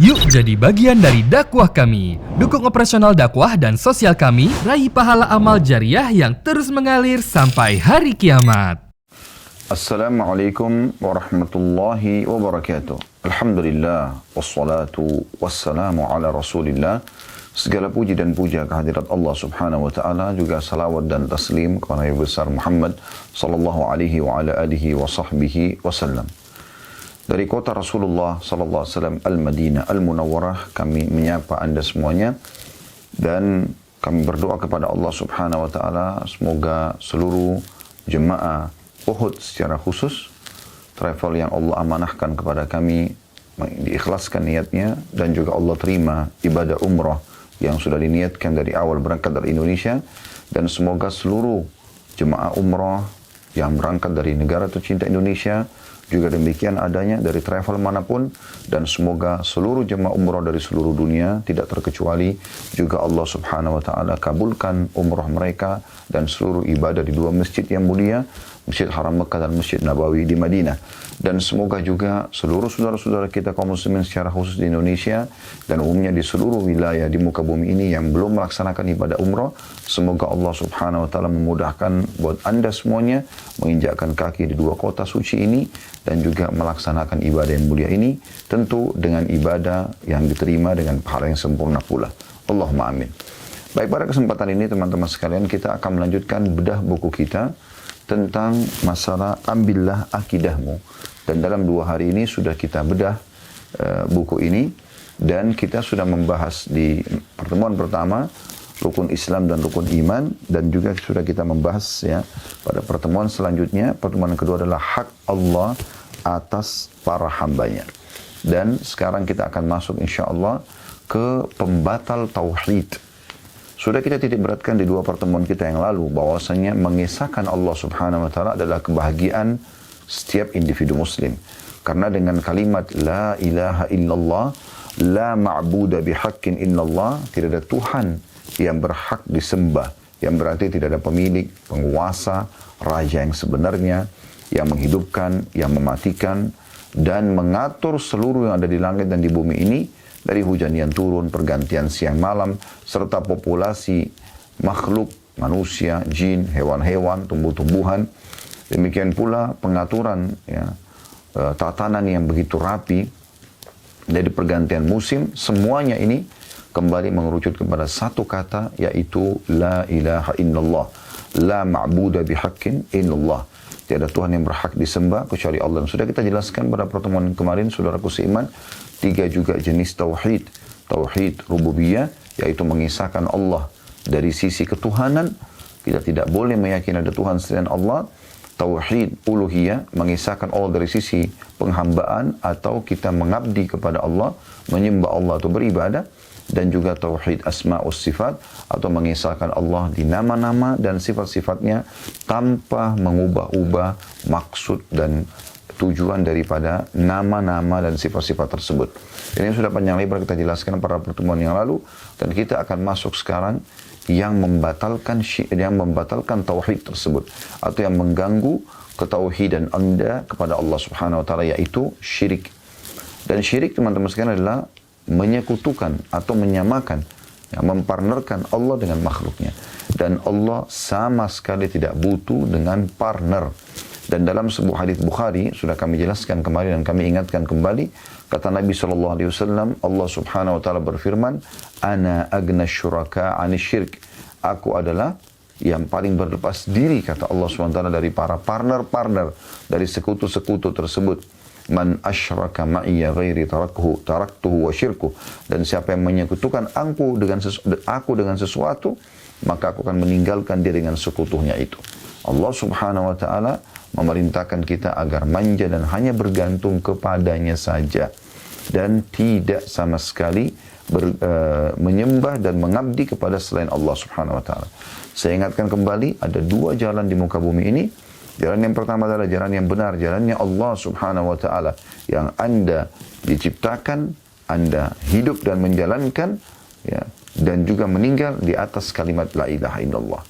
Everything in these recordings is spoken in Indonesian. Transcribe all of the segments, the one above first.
Yuk jadi bagian dari dakwah kami. Dukung operasional dakwah dan sosial kami, raih pahala amal jariah yang terus mengalir sampai hari kiamat. Assalamualaikum warahmatullahi wabarakatuh. Alhamdulillah, wassalatu wassalamu ala rasulillah. Segala puji dan puja kehadirat Allah subhanahu wa ta'ala, juga salawat dan taslim kepada Nabi besar Muhammad sallallahu alaihi wa ala alihi wa sahbihi wasallam. Dari kota Rasulullah sallallahu alaihi wasallam Al-Madinah Al-Munawwarah, kami menyapa Anda semuanya dan kami berdoa kepada Allah subhanahu wa ta'ala semoga seluruh jemaah Uhud secara khusus, travel yang Allah amanahkan kepada kami diikhlaskan niatnya, dan juga Allah terima ibadah umrah yang sudah diniatkan dari awal berangkat dari Indonesia, dan semoga seluruh jemaah umrah yang berangkat dari negara tercinta Indonesia juga demikian adanya dari travel manapun, dan semoga seluruh jemaah umrah dari seluruh dunia tidak terkecuali juga Allah subhanahu wa ta'ala kabulkan umrah mereka dan seluruh ibadah di dua masjid yang mulia, Masjid Haram Mekah dan Masjid Nabawi di Madinah. Dan semoga juga seluruh saudara-saudara kita kaum muslimin secara khusus di Indonesia dan umumnya di seluruh wilayah di muka bumi ini yang belum melaksanakan ibadah umrah, semoga Allah subhanahu wa ta'ala memudahkan buat Anda semuanya menginjakkan kaki di dua kota suci ini dan juga melaksanakan ibadah yang mulia ini, tentu dengan ibadah yang diterima dengan pahala yang sempurna pula. Allahumma amin. Baik, pada kesempatan ini teman-teman sekalian, kita akan melanjutkan bedah buku kita tentang masalah ambillah akidahmu. Dan dalam 2 hari ini sudah kita bedah buku ini, dan kita sudah membahas di pertemuan pertama rukun Islam dan rukun iman, dan juga sudah kita membahas ya pada pertemuan selanjutnya. Pertemuan kedua adalah hak Allah atas para hambanya. Dan sekarang kita akan masuk insya Allah ke pembatal tauhid. Sudah kita titik beratkan di 2 pertemuan kita yang lalu bahwasanya mengisahkan Allah subhanahu wa ta'ala adalah kebahagiaan setiap individu muslim. Karena dengan kalimat la ilaha illallah, la ma'buda bihaqqin illallah, tidak ada Tuhan yang berhak disembah, yang berarti tidak ada pemilik, penguasa, raja yang sebenarnya, yang menghidupkan, yang mematikan, dan mengatur seluruh yang ada di langit dan di bumi ini, dari hujan yang turun, pergantian siang malam, serta populasi makhluk, manusia, jin, hewan-hewan, tumbuh-tumbuhan. Demikian pula pengaturan ya, tatanan yang begitu rapi dari pergantian musim, semuanya ini kembali mengerucut kepada satu kata, yaitu la ilaha illallah, la ma'buda bihaqqin illallah. Tiada Tuhan yang berhak disembah kecuali Allah. Dan sudah kita jelaskan pada pertemuan kemarin, saudaraku seiman, 3 juga jenis tauhid. Tauhid rububiyah, yaitu mengisahkan Allah dari sisi ketuhanan, kita tidak boleh meyakini ada Tuhan selain Allah. Tauhid uluhiyah, mengisahkan Allah dari sisi penghambaan atau kita mengabdi kepada Allah, menyembah Allah atau beribadah. Dan juga tauhid asma'us sifat, atau mengisahkan Allah di nama-nama dan sifat-sifatnya tanpa mengubah-ubah maksud dan tujuan daripada nama-nama dan sifat-sifat tersebut. Ini sudah panjang lebar kita jelaskan pada pertemuan yang lalu, dan kita akan masuk sekarang yang membatalkan tauhid tersebut, atau yang mengganggu ketauhidan Anda kepada Allah subhanahu wa ta'ala, yaitu syirik. Dan syirik teman-teman sekalian adalah menyekutukan atau menyamakan, ya, mempartnerkan Allah dengan makhluknya. Dan Allah sama sekali tidak butuh dengan partner. Dan dalam sebuah hadis Bukhari, sudah kami jelaskan kemarin dan kami ingatkan kembali, kata Nabi SAW, Allah subhanahu wa ta'ala berfirman, Ana agna syuraka anisyirk. Aku adalah yang paling berlepas diri, kata Allah subhanahu wa ta'ala, dari para partner-partner, dari sekutu-sekutu tersebut. Man asyraka ma'iyya ghairi taraktuhu wa syirkuh. Dan siapa yang menyekutukan aku dengan sesuatu, maka aku akan meninggalkan dia dengan sekutunya itu. Allah subhanahu wa ta'ala memerintahkan kita agar manja dan hanya bergantung kepadanya saja, dan tidak sama sekali menyembah dan mengabdi kepada selain Allah subhanahu wa ta'ala. Saya ingatkan kembali, ada 2 jalan di muka bumi ini. Jalan yang pertama adalah jalan yang benar, jalannya Allah subhanahu wa ta'ala, yang Anda diciptakan, Anda hidup dan menjalankan, ya, dan juga meninggal di atas kalimat la ilaha illallah.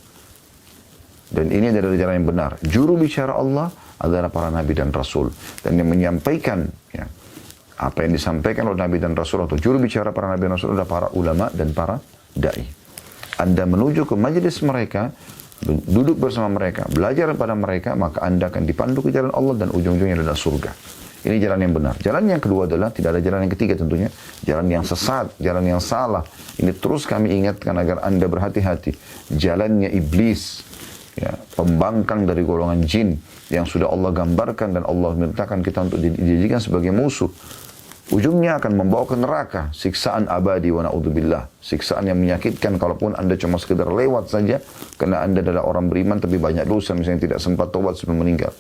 Dan ini adalah jalan yang benar. Juru bicara Allah adalah para nabi dan rasul. Dan yang menyampaikan ya, Apa yang disampaikan oleh Nabi dan Rasul atau juru bicara para Nabi dan Rasul adalah para ulama dan para da'i. Anda menuju ke majelis mereka, duduk bersama mereka, belajar pada mereka, maka Anda akan dipandu ke jalan Allah dan ujung-ujungnya adalah surga. Ini jalan yang benar. Jalan yang kedua adalah, tidak ada jalan yang ketiga tentunya, jalan yang sesat, jalan yang salah. Ini terus kami ingatkan agar Anda berhati-hati. Jalannya iblis, ya, pembangkang dari golongan jin yang sudah Allah gambarkan dan Allah mintakan kita untuk dijadikan sebagai musuh. Ujungnya akan membawa ke neraka, siksaan abadi wa na'udzubillah. Siksaan yang menyakitkan kalaupun Anda cuma sekedar lewat saja, karena Anda adalah orang beriman tapi banyak dosa, misalnya tidak sempat tobat sebelum meninggal.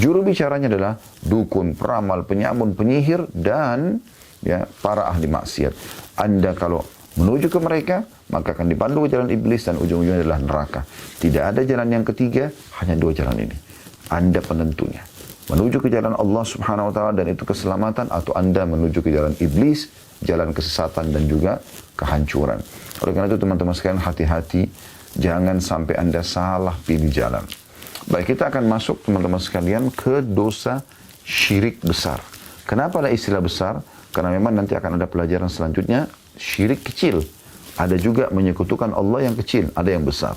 Juru bicaranya adalah dukun, peramal, penyamun, penyihir, dan ya para ahli maksiat. Anda kalau menuju ke mereka, maka akan dipandu ke jalan iblis dan ujung-ujungnya adalah neraka. Tidak ada jalan yang ketiga, hanya dua jalan ini. Anda penentunya. Menuju ke jalan Allah subhanahu wa ta'ala dan itu keselamatan, atau Anda menuju ke jalan iblis, jalan kesesatan dan juga kehancuran. Oleh karena itu teman-teman sekalian, hati-hati, jangan sampai Anda salah pilih jalan. Baik, kita akan masuk teman-teman sekalian ke dosa syirik besar. Kenapa ada istilah besar? Karena memang nanti akan ada pelajaran selanjutnya, syirik kecil. Ada juga menyekutukan Allah yang kecil, ada yang besar.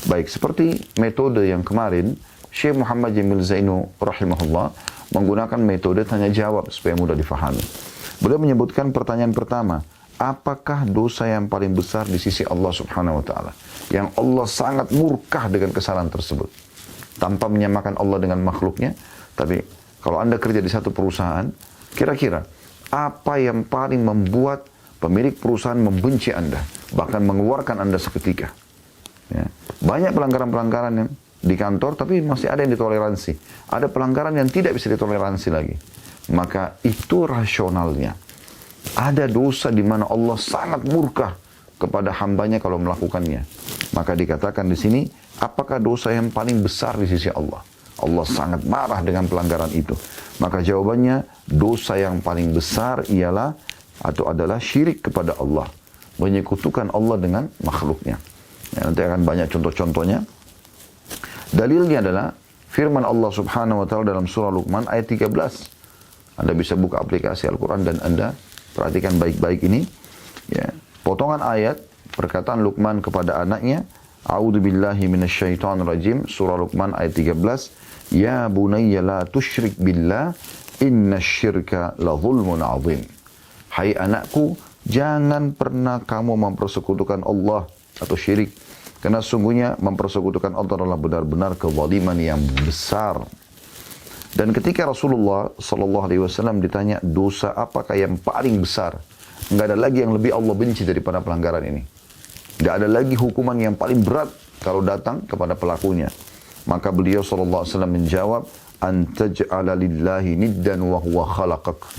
Baik, seperti metode yang kemarin, Syekh Muhammad Jamil Zainu rahimahullah menggunakan metode tanya jawab supaya mudah difahami. Beliau menyebutkan pertanyaan pertama, apakah dosa yang paling besar di sisi Allah subhanahu wa ta'ala? Yang Allah sangat murka dengan kesalahan tersebut. Tanpa menyamakan Allah dengan makhluknya. Tapi kalau Anda kerja di satu perusahaan, kira-kira apa yang paling membuat pemilik perusahaan membenci Anda? Bahkan mengeluarkan Anda seketika. Ya. Banyak pelanggaran-pelanggaran yang di kantor, tapi masih ada yang ditoleransi. Ada pelanggaran yang tidak bisa ditoleransi lagi. Maka itu rasionalnya. Ada dosa di mana Allah sangat murka kepada hambanya kalau melakukannya. Maka dikatakan di sini, apakah dosa yang paling besar di sisi Allah? Allah sangat marah dengan pelanggaran itu. Maka jawabannya, dosa yang paling besar ialah atau adalah syirik kepada Allah. Menyekutukan Allah dengan makhluknya. Ya, nanti akan banyak contoh-contohnya. Dalilnya adalah firman Allah subhanahu wa ta'ala dalam surah Luqman ayat 13. Anda bisa buka aplikasi Al-Quran dan Anda perhatikan baik-baik ini. Ya. Potongan ayat perkataan Luqman kepada anaknya. A'udhu billahi minasyaitan rajim. Surah Luqman ayat 13. Ya bunayya la tusyrik billah. Inna syirka la zulmun azim. Hai anakku, jangan pernah kamu mempersekutukan Allah atau syirik. Karena sungguhnya mempersekutukan Allah adalah benar-benar kezaliman yang besar. Dan ketika Rasulullah SAW ditanya dosa apakah yang paling besar, enggak ada lagi yang lebih Allah benci daripada pelanggaran ini. Enggak ada lagi hukuman yang paling berat kalau datang kepada pelakunya. Maka beliau SAW menjawab, antaj'ala lillahi niddan wa huwa khalaqak.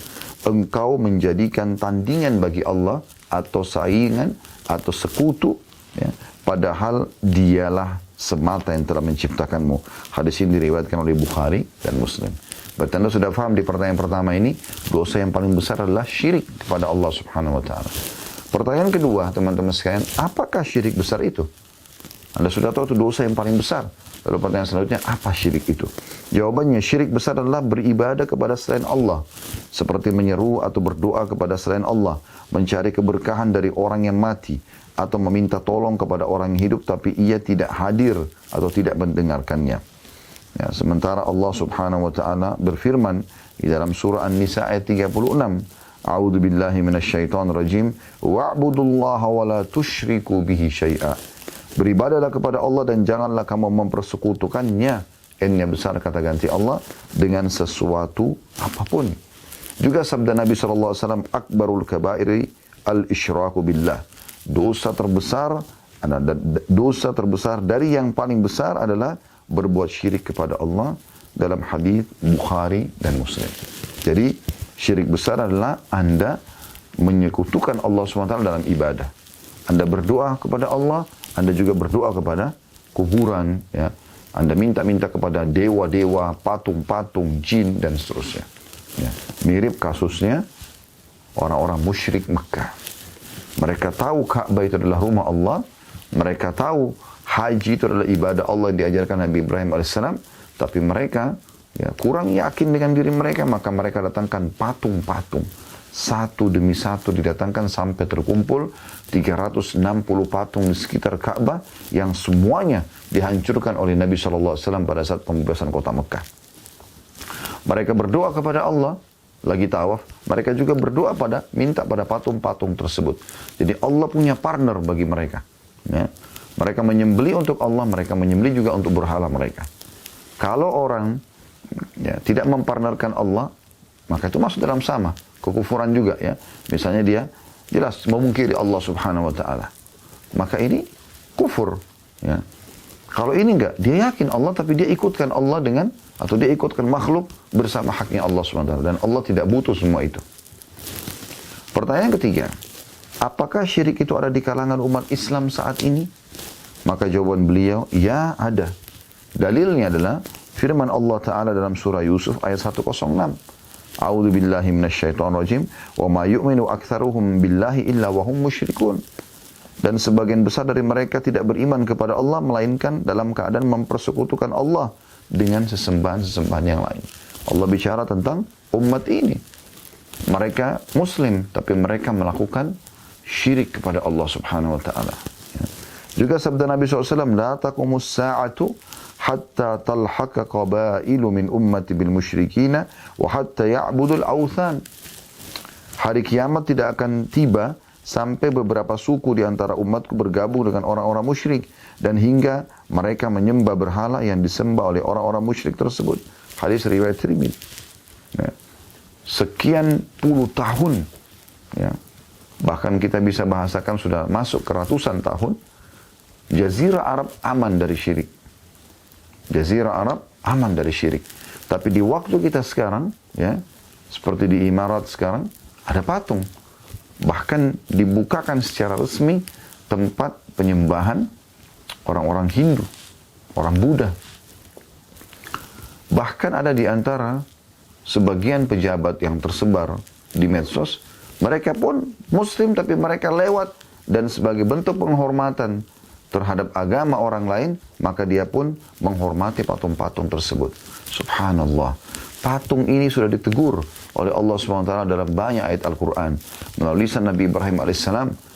Engkau menjadikan tandingan bagi Allah atau saingan atau sekutu, ya, padahal dialah semata yang telah menciptakanmu. Hadis ini diriwayatkan oleh Bukhari dan Muslim. Berarti Anda sudah paham di pertanyaan pertama ini, dosa yang paling besar adalah syirik kepada Allah subhanahu wa ta'ala. Pertanyaan kedua, teman-teman sekalian, apakah syirik besar itu? Anda sudah tahu itu dosa yang paling besar. Lalu pertanyaan selanjutnya, apa syirik itu? Jawabannya, syirik besar adalah beribadah kepada selain Allah. Seperti menyeru atau berdoa kepada selain Allah. Mencari keberkahan dari orang yang mati. Atau meminta tolong kepada orang yang hidup tapi ia tidak hadir atau tidak mendengarkannya. Ya, sementara Allah subhanahu wa ta'ala berfirman di dalam surah An-Nisa ayat 36. A'udzu billahi minasyaitonir rajim. Wa'budullaha wa la tusyriku bihi syai'a. Beribadahlah kepada Allah dan janganlah kamu mempersekutukannya. N-nya besar kata ganti Allah dengan sesuatu apapun. Juga sabda Nabi SAW, akbarul kabairi al-isyraku billah. Dosa terbesar dari yang paling besar adalah berbuat syirik kepada Allah dalam hadis Bukhari dan Muslim. Jadi syirik besar adalah Anda menyekutukan Allah SWT dalam ibadah. Anda berdoa kepada Allah, Anda juga berdoa kepada kuburan, ya. Anda minta-minta kepada dewa-dewa, patung-patung, jin dan seterusnya. Ya. Mirip kasusnya orang-orang musyrik Mekah. Mereka tahu Ka'bah itu adalah rumah Allah. Mereka tahu haji itu adalah ibadah Allah yang diajarkan Nabi Ibrahim AS. Tapi mereka kurang yakin dengan diri mereka. Maka mereka datangkan patung-patung. satu demi satu didatangkan sampai terkumpul 360 patung di sekitar Ka'bah yang semuanya dihancurkan oleh Nabi SAW pada saat pembebasan kota Mekah. Mereka berdoa kepada Allah, lagi tawaf, mereka juga berdoa minta pada patung-patung tersebut. Jadi Allah punya partner bagi mereka. Ya. Mereka menyembeli untuk Allah, mereka menyembeli juga untuk berhala mereka. Kalau orang tidak mempartnerkan Allah, maka itu masuk dalam sama. Kekufuran juga ya. Misalnya dia jelas memungkiri Allah Subhanahu wa taala. Maka ini kufur ya. Kalau ini enggak, dia yakin Allah tapi dia ikutkan Allah atau dia ikutkan makhluk bersama haknya Allah Subhanahu wa taala dan Allah tidak butuh semua itu. Pertanyaan ketiga, apakah syirik itu ada di kalangan umat Islam saat ini? Maka jawaban beliau, ya ada. Dalilnya adalah firman Allah Ta'ala dalam surah Yusuf ayat 106. A'udzu billahi minasyaitonir rajim wa ma yu'minu aktsaruhum billahi illa wa hum musyrikun. Dan sebagian besar dari mereka tidak beriman kepada Allah melainkan dalam keadaan mempersekutukan Allah dengan sesembahan-sesembahan yang lain. Allah bicara tentang umat ini. Mereka muslim tapi mereka melakukan syirik kepada Allah Subhanahu wa taala. Juga sabda Nabi SAW, la taqumus sa'atu hatta talhaka qabailu min ummati bil musyrikina wa hatta ya'budul awthan. Hari kiamat tidak akan tiba sampai beberapa suku di antara umatku bergabung dengan orang-orang musyrik dan hingga mereka menyembah berhala yang disembah oleh orang-orang musyrik tersebut. Hadis riwayat Tirmidzi. Ya. Sekian puluh tahun ya. Bahkan kita bisa bahasakan sudah masuk ke ratusan tahun. Jazirah Arab aman dari syirik. Jazirah Arab aman dari syirik. Tapi di waktu kita sekarang, ya, seperti di Imarat sekarang, ada patung. Bahkan dibukakan secara resmi tempat penyembahan orang-orang Hindu, orang Buddha. Bahkan ada di antara sebagian pejabat yang tersebar di medsos, mereka pun Muslim tapi mereka lewat dan sebagai bentuk penghormatan terhadap agama orang lain, maka dia pun menghormati patung-patung tersebut. Subhanallah. Patung ini sudah ditegur oleh Allah SWT dalam banyak ayat Al-Quran. Melalui lisan Nabi Ibrahim AS.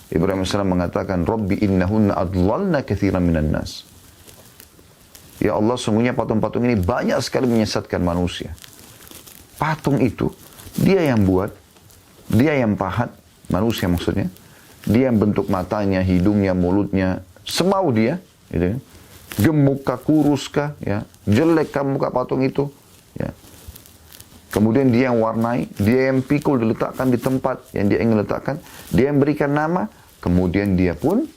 Ibrahim AS mengatakan, Rabbi innahunna adlalna kathiran minan nas. Ya Allah, sungguhnya patung-patung ini banyak sekali menyesatkan manusia. Patung itu, dia yang buat, dia yang pahat, manusia maksudnya. Dia yang bentuk matanya, hidungnya, mulutnya, semau dia, gitu. Gemuk kah, kurus kah, ya, jelek kah muka patung itu, ya. Kemudian dia yang warnai, dia yang pikul diletakkan di tempat yang dia ingin letakkan, dia yang berikan nama, kemudian dia pun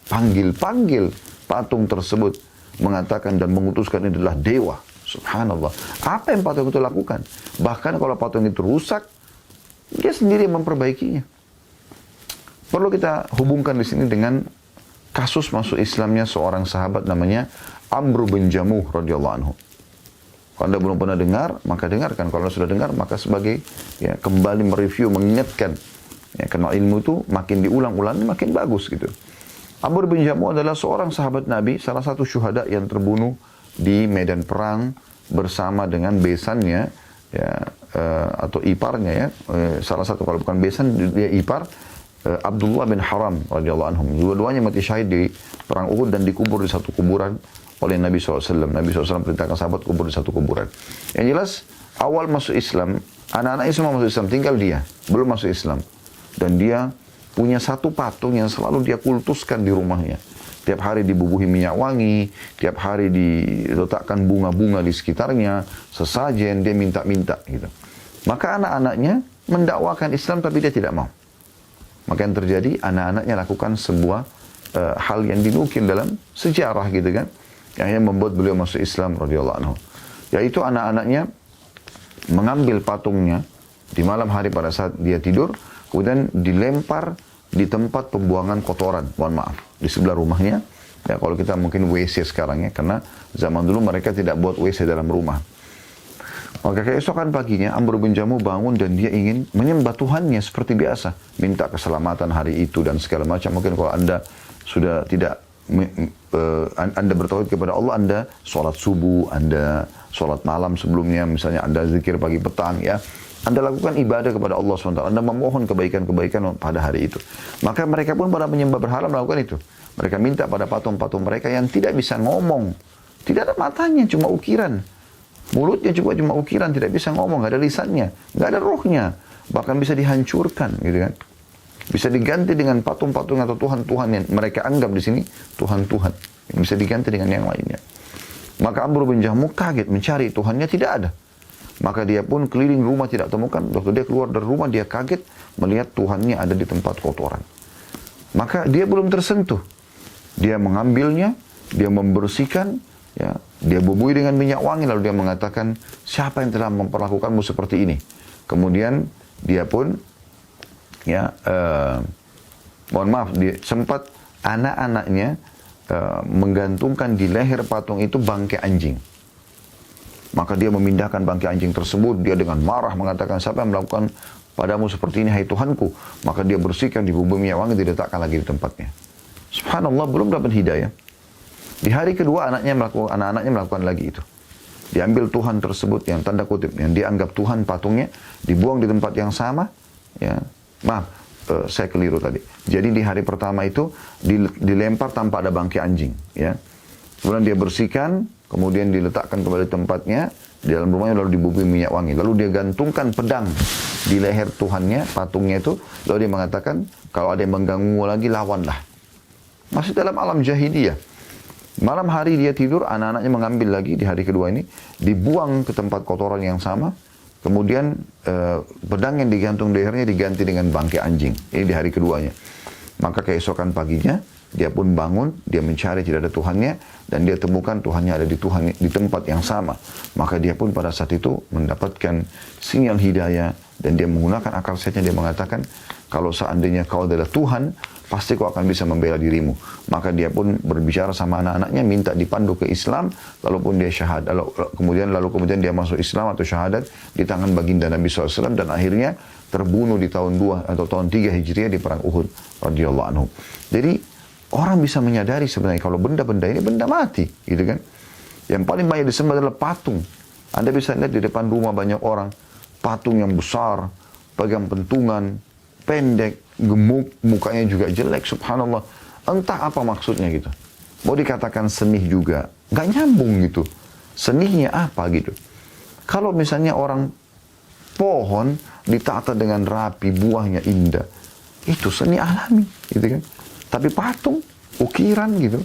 panggil patung tersebut, mengatakan dan mengutuskan ini adalah dewa. Subhanallah. Apa yang patung itu lakukan? Bahkan kalau patung itu rusak, dia sendiri yang memperbaikinya. Perlu kita hubungkan di sini dengan kasus masuk Islamnya seorang sahabat namanya Amr bin Jamuh radhiyallahu anhu. Kalau Anda belum pernah dengar, maka dengarkan. Kalau Anda sudah dengar, maka sebagai ya, kembali mereview, mengingatkan. Ya, karena ilmu itu makin diulang-ulang, makin bagus gitu. Amr bin Jamuh adalah seorang sahabat Nabi, salah satu syuhada yang terbunuh di medan perang bersama dengan besannya, ya, atau iparnya ya. Salah satu, kalau bukan besan, dia ipar. Abdullah bin Haram radhiyallahu anhum. Dua-duanya mati syahid di perang Uhud dan dikubur di satu kuburan oleh Nabi SAW. Nabi SAW perintahkan sahabat kubur di satu kuburan. Yang jelas, awal masuk Islam, anak-anaknya semua masuk Islam, tinggal dia belum masuk Islam. Dan dia punya satu patung yang selalu dia kultuskan di rumahnya. Tiap hari dibubuhi minyak wangi, tiap hari diletakkan bunga-bunga di sekitarnya, sesajen dia minta-minta gitu. Maka anak-anaknya mendakwakan Islam tapi dia tidak mau. Maka yang terjadi, anak-anaknya lakukan sebuah hal yang dinukil dalam sejarah gitu kan, yang akhirnya membuat beliau masuk Islam radhiyallahu anhu. Yaitu anak-anaknya mengambil patungnya di malam hari pada saat dia tidur, kemudian dilempar di tempat pembuangan kotoran, mohon maaf, di sebelah rumahnya. Ya, kalau kita mungkin WC sekarang ya, karena zaman dulu mereka tidak buat WC dalam rumah. Maka keesokan paginya Amr bin Jamuh bangun dan dia ingin menyembah Tuhannya seperti biasa. Minta keselamatan hari itu dan segala macam. Mungkin kalau Anda sudah tidak, Anda bertauhid kepada Allah, Anda sholat subuh, Anda sholat malam sebelumnya, misalnya Anda zikir pagi petang ya. Anda lakukan ibadah kepada Allah SWT. Anda memohon kebaikan-kebaikan pada hari itu. Maka mereka pun pada menyembah berhala melakukan itu. Mereka minta pada patung-patung mereka yang tidak bisa ngomong. Tidak ada matanya, cuma ukiran. Mulutnya juga cuma ukiran, tidak bisa ngomong, nggak ada lisannya, nggak ada rohnya. Bahkan bisa dihancurkan, gitu kan. Bisa diganti dengan patung-patung atau Tuhan-Tuhan yang mereka anggap di sini Tuhan-Tuhan. Yang bisa diganti dengan yang lainnya. Maka Amr bin Jahmuh kaget mencari Tuhannya, tidak ada. Maka dia pun keliling rumah tidak temukan. Waktu dia keluar dari rumah dia kaget melihat Tuhannya ada di tempat kotoran. Maka dia belum tersentuh. Dia mengambilnya, dia membersihkan, ya, dia bubui dengan minyak wangi lalu dia mengatakan, siapa yang telah memperlakukanmu seperti ini? Kemudian dia pun mohon maaf, dia sempat anak-anaknya menggantungkan di leher patung itu bangkai anjing. Maka dia memindahkan bangkai anjing tersebut. Dia dengan marah mengatakan, siapa yang melakukan padamu seperti ini, hai Tuhanku? Maka dia bersihkan, dibubui minyak wangi, diletakkan lagi di tempatnya. Subhanallah, belum dapat hidayah. Di hari kedua anak-anaknya melakukan lagi itu. Diambil Tuhan tersebut yang tanda kutip, yang dianggap Tuhan patungnya, dibuang di tempat yang sama. Ya, maaf, saya keliru tadi. Jadi di hari pertama itu dilempar tanpa ada bangkai anjing. Ya. Kemudian dia bersihkan, kemudian diletakkan kembali tempatnya di dalam rumahnya, lalu dibubui minyak wangi. Lalu dia gantungkan pedang di leher Tuhannya, patungnya itu. Lalu dia mengatakan, kalau ada yang mengganggu lagi, lawanlah. Masih dalam alam jahiliyah. Malam hari dia tidur, anak-anaknya mengambil lagi di hari kedua ini, dibuang ke tempat kotoran yang sama. Kemudian pedang yang digantung di lehernya diganti dengan bangkai anjing. Ini di hari keduanya. Maka keesokan paginya, dia pun bangun, dia mencari tidak ada Tuhannya, dan dia temukan Tuhannya ada di tempat yang sama. Maka dia pun pada saat itu mendapatkan sinyal hidayah, dan dia menggunakan akal sehatnya, dia mengatakan, kalau seandainya kau adalah Tuhan, pasti kau akan bisa membela dirimu. Maka dia pun berbicara sama anak-anaknya, minta dipandu ke Islam, lalu dia syahad. Kemudian dia masuk Islam atau syahadat di tangan baginda Nabi SAW, dan akhirnya terbunuh di tahun 2 atau tahun 3 Hijriah di perang Uhud radhiyallahu anhu. Jadi orang bisa menyadari sebenarnya kalau benda-benda ini benda mati, gitu kan. Yang paling banyak disembah adalah patung. Anda bisa lihat di depan rumah banyak orang, patung yang besar, pegang pentungan, pendek, gemuk, mukanya juga jelek, subhanallah. Entah apa maksudnya gitu. Mau dikatakan seni juga, nggak nyambung gitu. Senihnya apa gitu. Kalau misalnya orang pohon ditata dengan rapi, buahnya indah, itu seni alami, gitu kan. Tapi patung, ukiran gitu,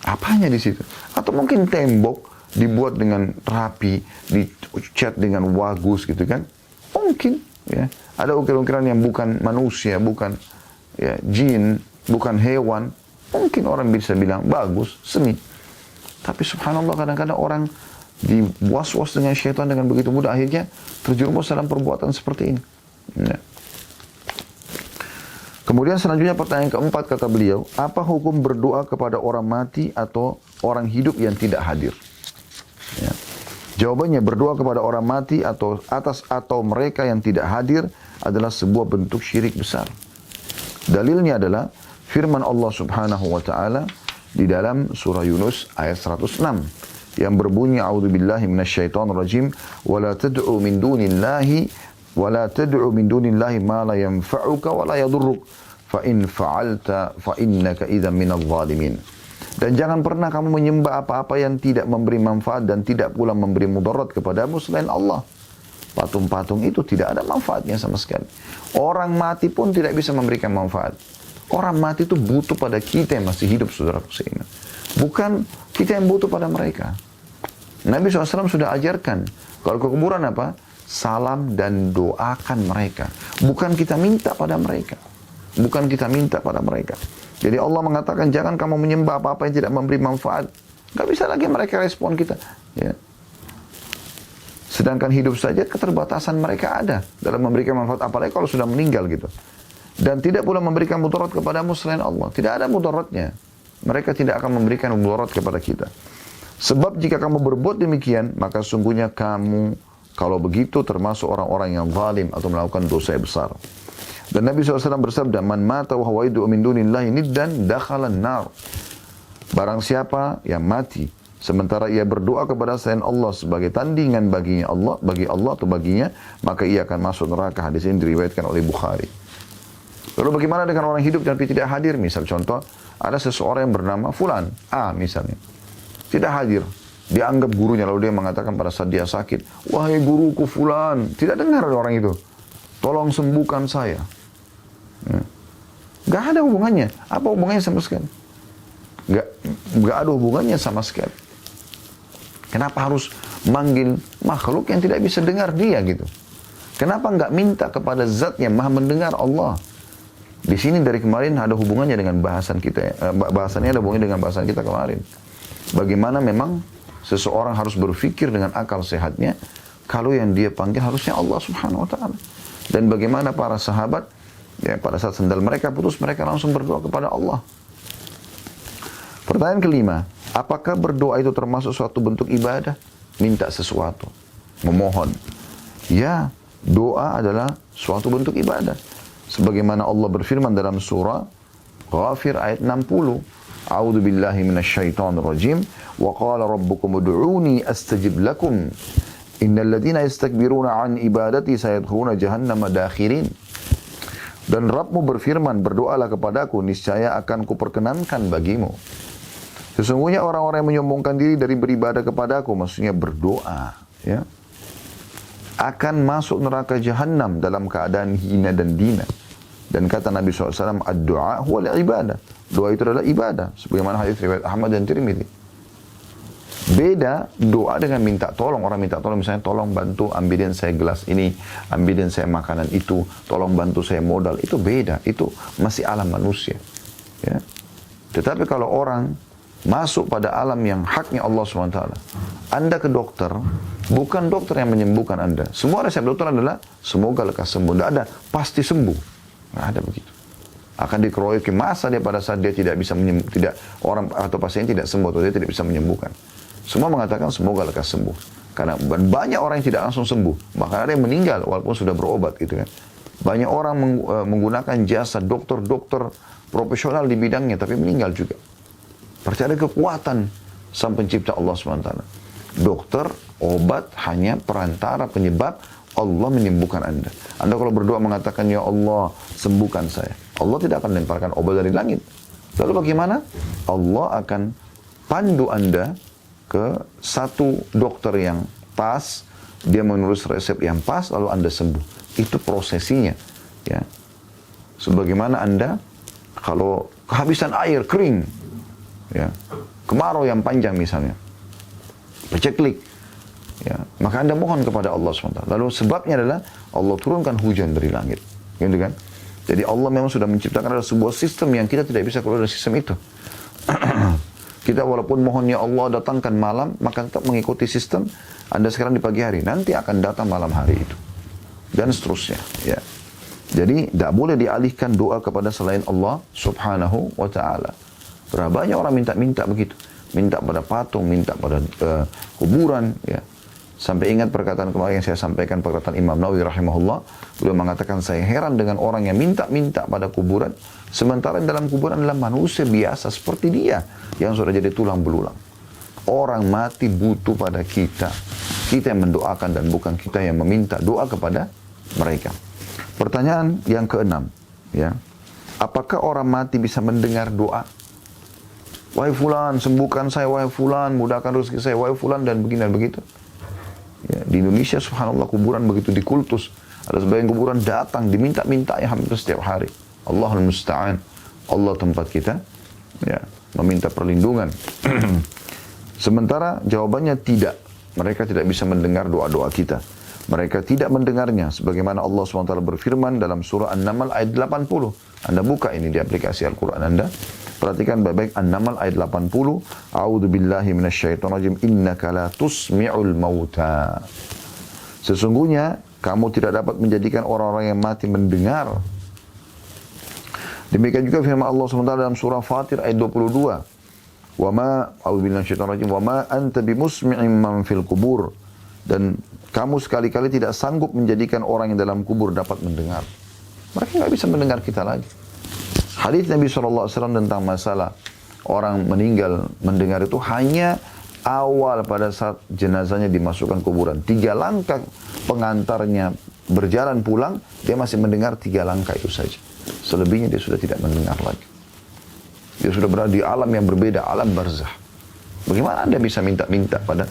apanya di situ? Atau mungkin tembok dibuat dengan rapi, dicat dengan bagus gitu kan? Mungkin, ya. Ada ukiran-ukiran yang bukan manusia, bukan ya, jin, bukan hewan. Mungkin orang bisa bilang bagus, seni. Tapi subhanallah kadang-kadang orang diwas-was dengan syaitan dengan begitu mudah, akhirnya terjerumus dalam perbuatan seperti ini. Ya. Kemudian selanjutnya pertanyaan keempat kata beliau, apa hukum berdoa kepada orang mati atau orang hidup yang tidak hadir? Ya. Jawabannya, berdoa kepada orang mati atau mereka yang tidak hadir adalah sebuah bentuk syirik besar. Dalilnya adalah firman Allah Subhanahu wa taala di dalam surah Yunus ayat 106 yang berbunyi, a'udzubillahi minasyaitonir rajim, wala tad'u min dunillahi ma la yanfa'uka wa la yadurruk fa in fa'alta fa innaka idzan minadh dhalimin. Dan jangan pernah kamu menyembah apa-apa yang tidak memberi manfaat dan tidak pula memberi mudarat kepadamu selain Allah. Patung-patung itu tidak ada manfaatnya sama sekali. Orang mati pun tidak bisa memberikan manfaat. Orang mati itu butuh pada kita yang masih hidup, saudaraku seiman. Bukan kita yang butuh pada mereka. Nabi SAW sudah ajarkan, kalau ke kuburan apa? Salam dan doakan mereka. Bukan kita minta pada mereka. Bukan kita minta pada mereka. Jadi Allah mengatakan, jangan kamu menyembah apa-apa yang tidak memberi manfaat. Gak bisa lagi mereka respon kita. Ya. Sedangkan hidup saja keterbatasan mereka ada dalam memberikan manfaat, apalagi kalau sudah meninggal gitu. Dan tidak pula memberikan mudarat kepadamu selain Allah. Tidak ada mudaratnya. Mereka tidak akan memberikan mudarat kepada kita. Sebab jika kamu berbuat demikian, maka sungguhnya kamu, kalau begitu, termasuk orang-orang yang zalim atau melakukan dosa yang besar. Dan Nabi SAW bersabda, man mata wa huwa yad'u min dunillahi niddan dakhala an-nar. Barang siapa yang mati sementara ia berdoa kepada selain Allah sebagai tandingan bagi Allah atau baginya, maka ia akan masuk neraka. Hadis ini diriwayatkan oleh Bukhari. Lalu bagaimana dengan orang hidup tapi tidak hadir? Misal contoh, ada seseorang yang bernama Fulan, A misalnya, tidak hadir. Dianggap gurunya, lalu dia mengatakan pada saat dia sakit, wahai guruku Fulan, tidak dengar orang itu, tolong sembuhkan saya. Gak ada hubungannya. Apa hubungannya sama sekali? Gak ada hubungannya sama sekali. Kenapa harus manggil makhluk yang tidak bisa dengar dia gitu? Kenapa nggak minta kepada zat yang maha mendengar Allah? Di sini dari kemarin ada hubungannya dengan bahasan kita. Bahasannya ada hubungannya dengan bahasan kita kemarin. Bagaimana memang seseorang harus berpikir dengan akal sehatnya kalau yang dia panggil harusnya Allah Subhanahu wa taala. Dan bagaimana para sahabat, ya, pada saat sendal mereka putus, mereka langsung berdoa kepada Allah. Pertanyaan kelima, apakah berdoa itu termasuk suatu bentuk ibadah? Minta sesuatu, memohon. Ya, doa adalah suatu bentuk ibadah. Sebagaimana Allah berfirman dalam surah Ghafir ayat 60. A'udzu billahi minasyaitonir rajim. Wa qala rabbukum ud'uni astajib lakum. Innal ladzina yastakbiruna an ibadati sayadkhuluna jahannama dakhirin. Dan Rabbmu berfirman, berdoalah kepadaku, niscaya akan kuperkenankan bagimu. Sesungguhnya orang-orang yang menyombongkan diri dari beribadah kepadaku, maksudnya berdoa, ya, akan masuk neraka jahannam dalam keadaan hina dan dina. Dan kata Nabi SAW, ad-du'a huwa ibadah. Doa itu adalah ibadah. Sebagaimana hadis riwayat Ahmad dan Tirmidzi. Beda doa dengan minta tolong. Orang minta tolong misalnya, tolong bantu ambilin saya gelas ini, ambilin saya makanan itu, tolong bantu saya modal. Itu beda. Itu masih alam manusia. Ya. Tetapi kalau orang masuk pada alam yang haknya Allah SWT. Anda ke dokter, bukan dokter yang menyembuhkan Anda. Semua resep dokter adalah semoga lekas sembuh. Tidak ada pasti sembuh. Nggak ada begitu. Akan dikeroyoki masa dia pada saat dia tidak bisa tidak orang atau pasien tidak sembuh atau dia tidak bisa menyembuhkan. Semua mengatakan semoga lekas sembuh. Karena banyak orang yang tidak langsung sembuh. Bahkan ada yang meninggal walaupun sudah berobat gitu kan. Banyak orang menggunakan jasa dokter-dokter profesional di bidangnya tapi meninggal juga. Percaya ada kekuatan sang pencipta Allah SWT. Dokter, obat hanya perantara penyebab Allah menyembuhkan Anda. Anda kalau berdoa mengatakan, ya Allah, sembuhkan saya. Allah tidak akan lemparkan obat dari langit. Lalu bagaimana? Allah akan pandu Anda ke satu dokter yang pas, dia menulis resep yang pas, lalu Anda sembuh. Itu prosesinya. Ya. Sebagaimana Anda, kalau kehabisan air, kering, ya, kemarau yang panjang misalnya, peceklik, ya, maka Anda mohon kepada Allah SWT. Lalu sebabnya adalah Allah turunkan hujan dari langit, gitu kan? Jadi Allah memang sudah menciptakan ada sebuah sistem yang kita tidak bisa keluar dari sistem itu. Kita walaupun mohon ya Allah datangkan malam, maka tetap mengikuti sistem. Anda sekarang di pagi hari, nanti akan datang malam hari itu, dan seterusnya. Ya. Jadi tidak boleh dialihkan doa kepada selain Allah Subhanahu wa Ta'ala. Berapa banyak orang minta-minta begitu, minta pada patung, minta pada kuburan, ya. Sampai ingat perkataan kemarin yang saya sampaikan, perkataan Imam Nawawi rahimahullah, beliau mengatakan saya heran dengan orang yang minta-minta pada kuburan, sementara dalam kuburan adalah manusia biasa seperti dia yang sudah jadi tulang belulang. Orang mati butuh pada kita, kita yang mendoakan dan bukan kita yang meminta doa kepada mereka. Pertanyaan yang keenam, ya, apakah orang mati bisa mendengar doa? Wahai fulan, sembuhkan saya, wahai fulan, mudahkan rezeki saya, wahai fulan, dan begini dan begitu. Ya, di Indonesia subhanallah kuburan begitu dikultus. Ada sebagian kuburan datang diminta-minta ya hampir setiap hari. Allahul musta'an. Allah tempat kita, ya, meminta perlindungan. Sementara jawabannya tidak. Mereka tidak bisa mendengar doa-doa kita. Mereka tidak mendengarnya. Sebagaimana Allah SWT berfirman dalam surah An-Naml ayat 80. Anda buka ini di aplikasi Al-Quran Anda. Perhatikan baik-baik An-Naml ayat 80. A'udzu billahi minasyaitonir rajim. Innaka la tusmi'ul mauta. Sesungguhnya kamu tidak dapat menjadikan orang-orang yang mati mendengar. Demikian juga firman Allah SWT dalam surah Fatir ayat 22. Wa ma a'udzu billahi minasyaitonir rajim. Wa ma anta bimusmi'in man fil qubur. Dan kamu sekali-kali tidak sanggup menjadikan orang yang dalam kubur dapat mendengar. Mereka nggak bisa mendengar kita lagi. Hadis Nabi SAW tentang masalah orang meninggal mendengar itu hanya awal pada saat jenazahnya dimasukkan kuburan. 3 langkah pengantarnya berjalan pulang, dia masih mendengar 3 langkah itu saja. Selebihnya dia sudah tidak mendengar lagi. Dia sudah berada di alam yang berbeda, alam barzah. Bagaimana Anda bisa minta-minta pada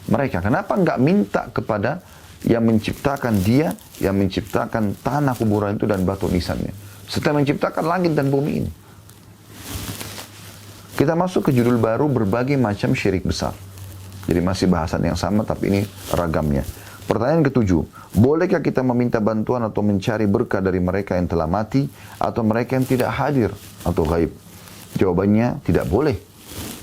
mereka? Kenapa enggak minta kepada yang menciptakan dia, yang menciptakan tanah kuburan itu dan batu nisannya, serta menciptakan langit dan bumi ini? Kita masuk ke judul baru, berbagai macam syirik besar. Jadi masih bahasan yang sama, tapi ini ragamnya. Pertanyaan ke-7, bolehkah kita meminta bantuan atau mencari berkah dari mereka yang telah mati atau mereka yang tidak hadir atau gaib? Jawabannya tidak boleh.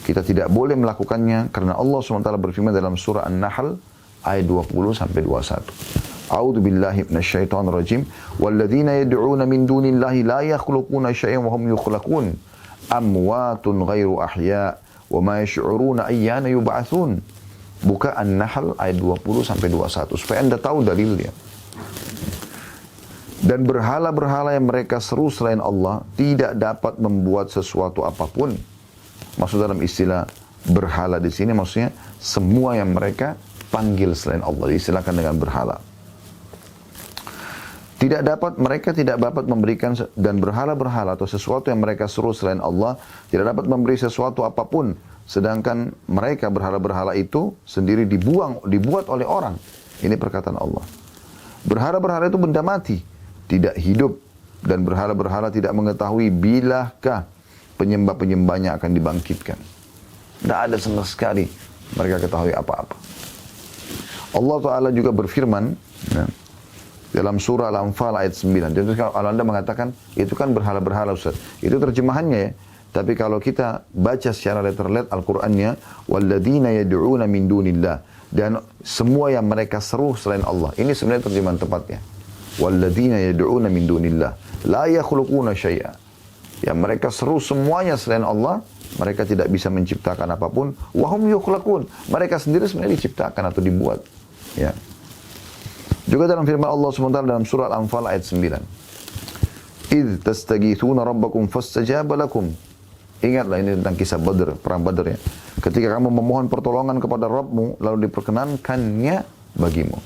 Kita tidak boleh melakukannya karena Allah SWT berfirman dalam surah An-Nahl ayat 20-21. A'udzu billahi minasyaitonir rajim. Walladzina yad'una min dunillahi la yakhluquna syai'an wa hum yukhlaqun. Amwatun ghairu ahya wa ma yash'uruna ayyana yub'atsun. Buka An-Nahl ayat 20-21 supaya Anda tahu dalilnya. Dan berhala-berhala yang mereka seru selain Allah tidak dapat membuat sesuatu apapun. Maksud dalam istilah berhala di sini maksudnya semua yang mereka panggil selain Allah, diistilahkan dengan berhala. Mereka tidak dapat memberikan, dan berhala-berhala atau sesuatu yang mereka seru selain Allah tidak dapat memberi sesuatu apapun. Sedangkan mereka berhala-berhala itu sendiri dibuat oleh orang. Ini perkataan Allah. Berhala-berhala itu benda mati, tidak hidup, dan berhala-berhala tidak mengetahui bilakah penyembah-penyembahnya akan dibangkitkan. Tidak ada sama sekali mereka ketahui apa-apa. Allah Ta'ala juga berfirman dalam surah Al-Anfal ayat 9. Jadi kalau Anda mengatakan itu kan berhala-berhala Ustaz, itu terjemahannya ya. Tapi kalau kita baca secara letter-let Al-Qur'annya, walladzina yad'una min dunillah, dan semua yang mereka seru selain Allah. Ini sebenarnya terjemahan tepatnya. Walladzina yad'una min dunillah la yakhluquna syai'a. Yang mereka seru semuanya selain Allah, mereka tidak bisa menciptakan apapun. Wahum yukhlaqun. Mereka sendiri sebenarnya diciptakan atau dibuat. Ya. Juga dalam firman Allah SWT dalam surah Al-Anfal ayat 9. Idh tastaghithuna rabbakum fastajaba lakum. Ingatlah ini tentang kisah Badr, perang Badr ya. Ketika kamu memohon pertolongan kepada Rabbmu, lalu diperkenankannya bagimu.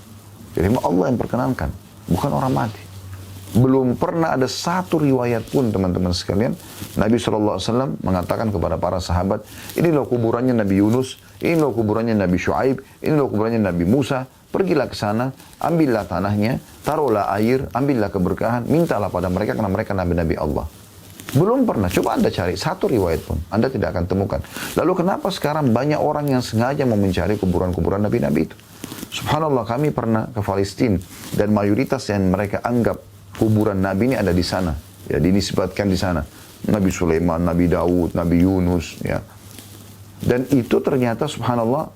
Jadi Allah yang perkenankan, bukan orang mati. Belum pernah ada satu riwayat pun teman-teman sekalian, Nabi SAW mengatakan kepada para sahabat, ini loh kuburannya Nabi Yunus, ini loh kuburannya Nabi Shu'aib, ini loh kuburannya Nabi Musa, pergilah ke sana, ambillah tanahnya, taruhlah air, ambillah keberkahan, mintalah pada mereka karena mereka Nabi-Nabi Allah. Belum pernah. Coba Anda cari satu riwayat pun, Anda tidak akan temukan. Lalu kenapa sekarang banyak orang yang sengaja mau mencari kuburan-kuburan Nabi-Nabi itu? Subhanallah, kami pernah ke Palestina dan mayoritas yang mereka anggap kuburan Nabi ini ada di sana. Ya, dinisbatkan di sana. Nabi Sulaiman, Nabi Daud, Nabi Yunus. Ya. Dan itu ternyata subhanallah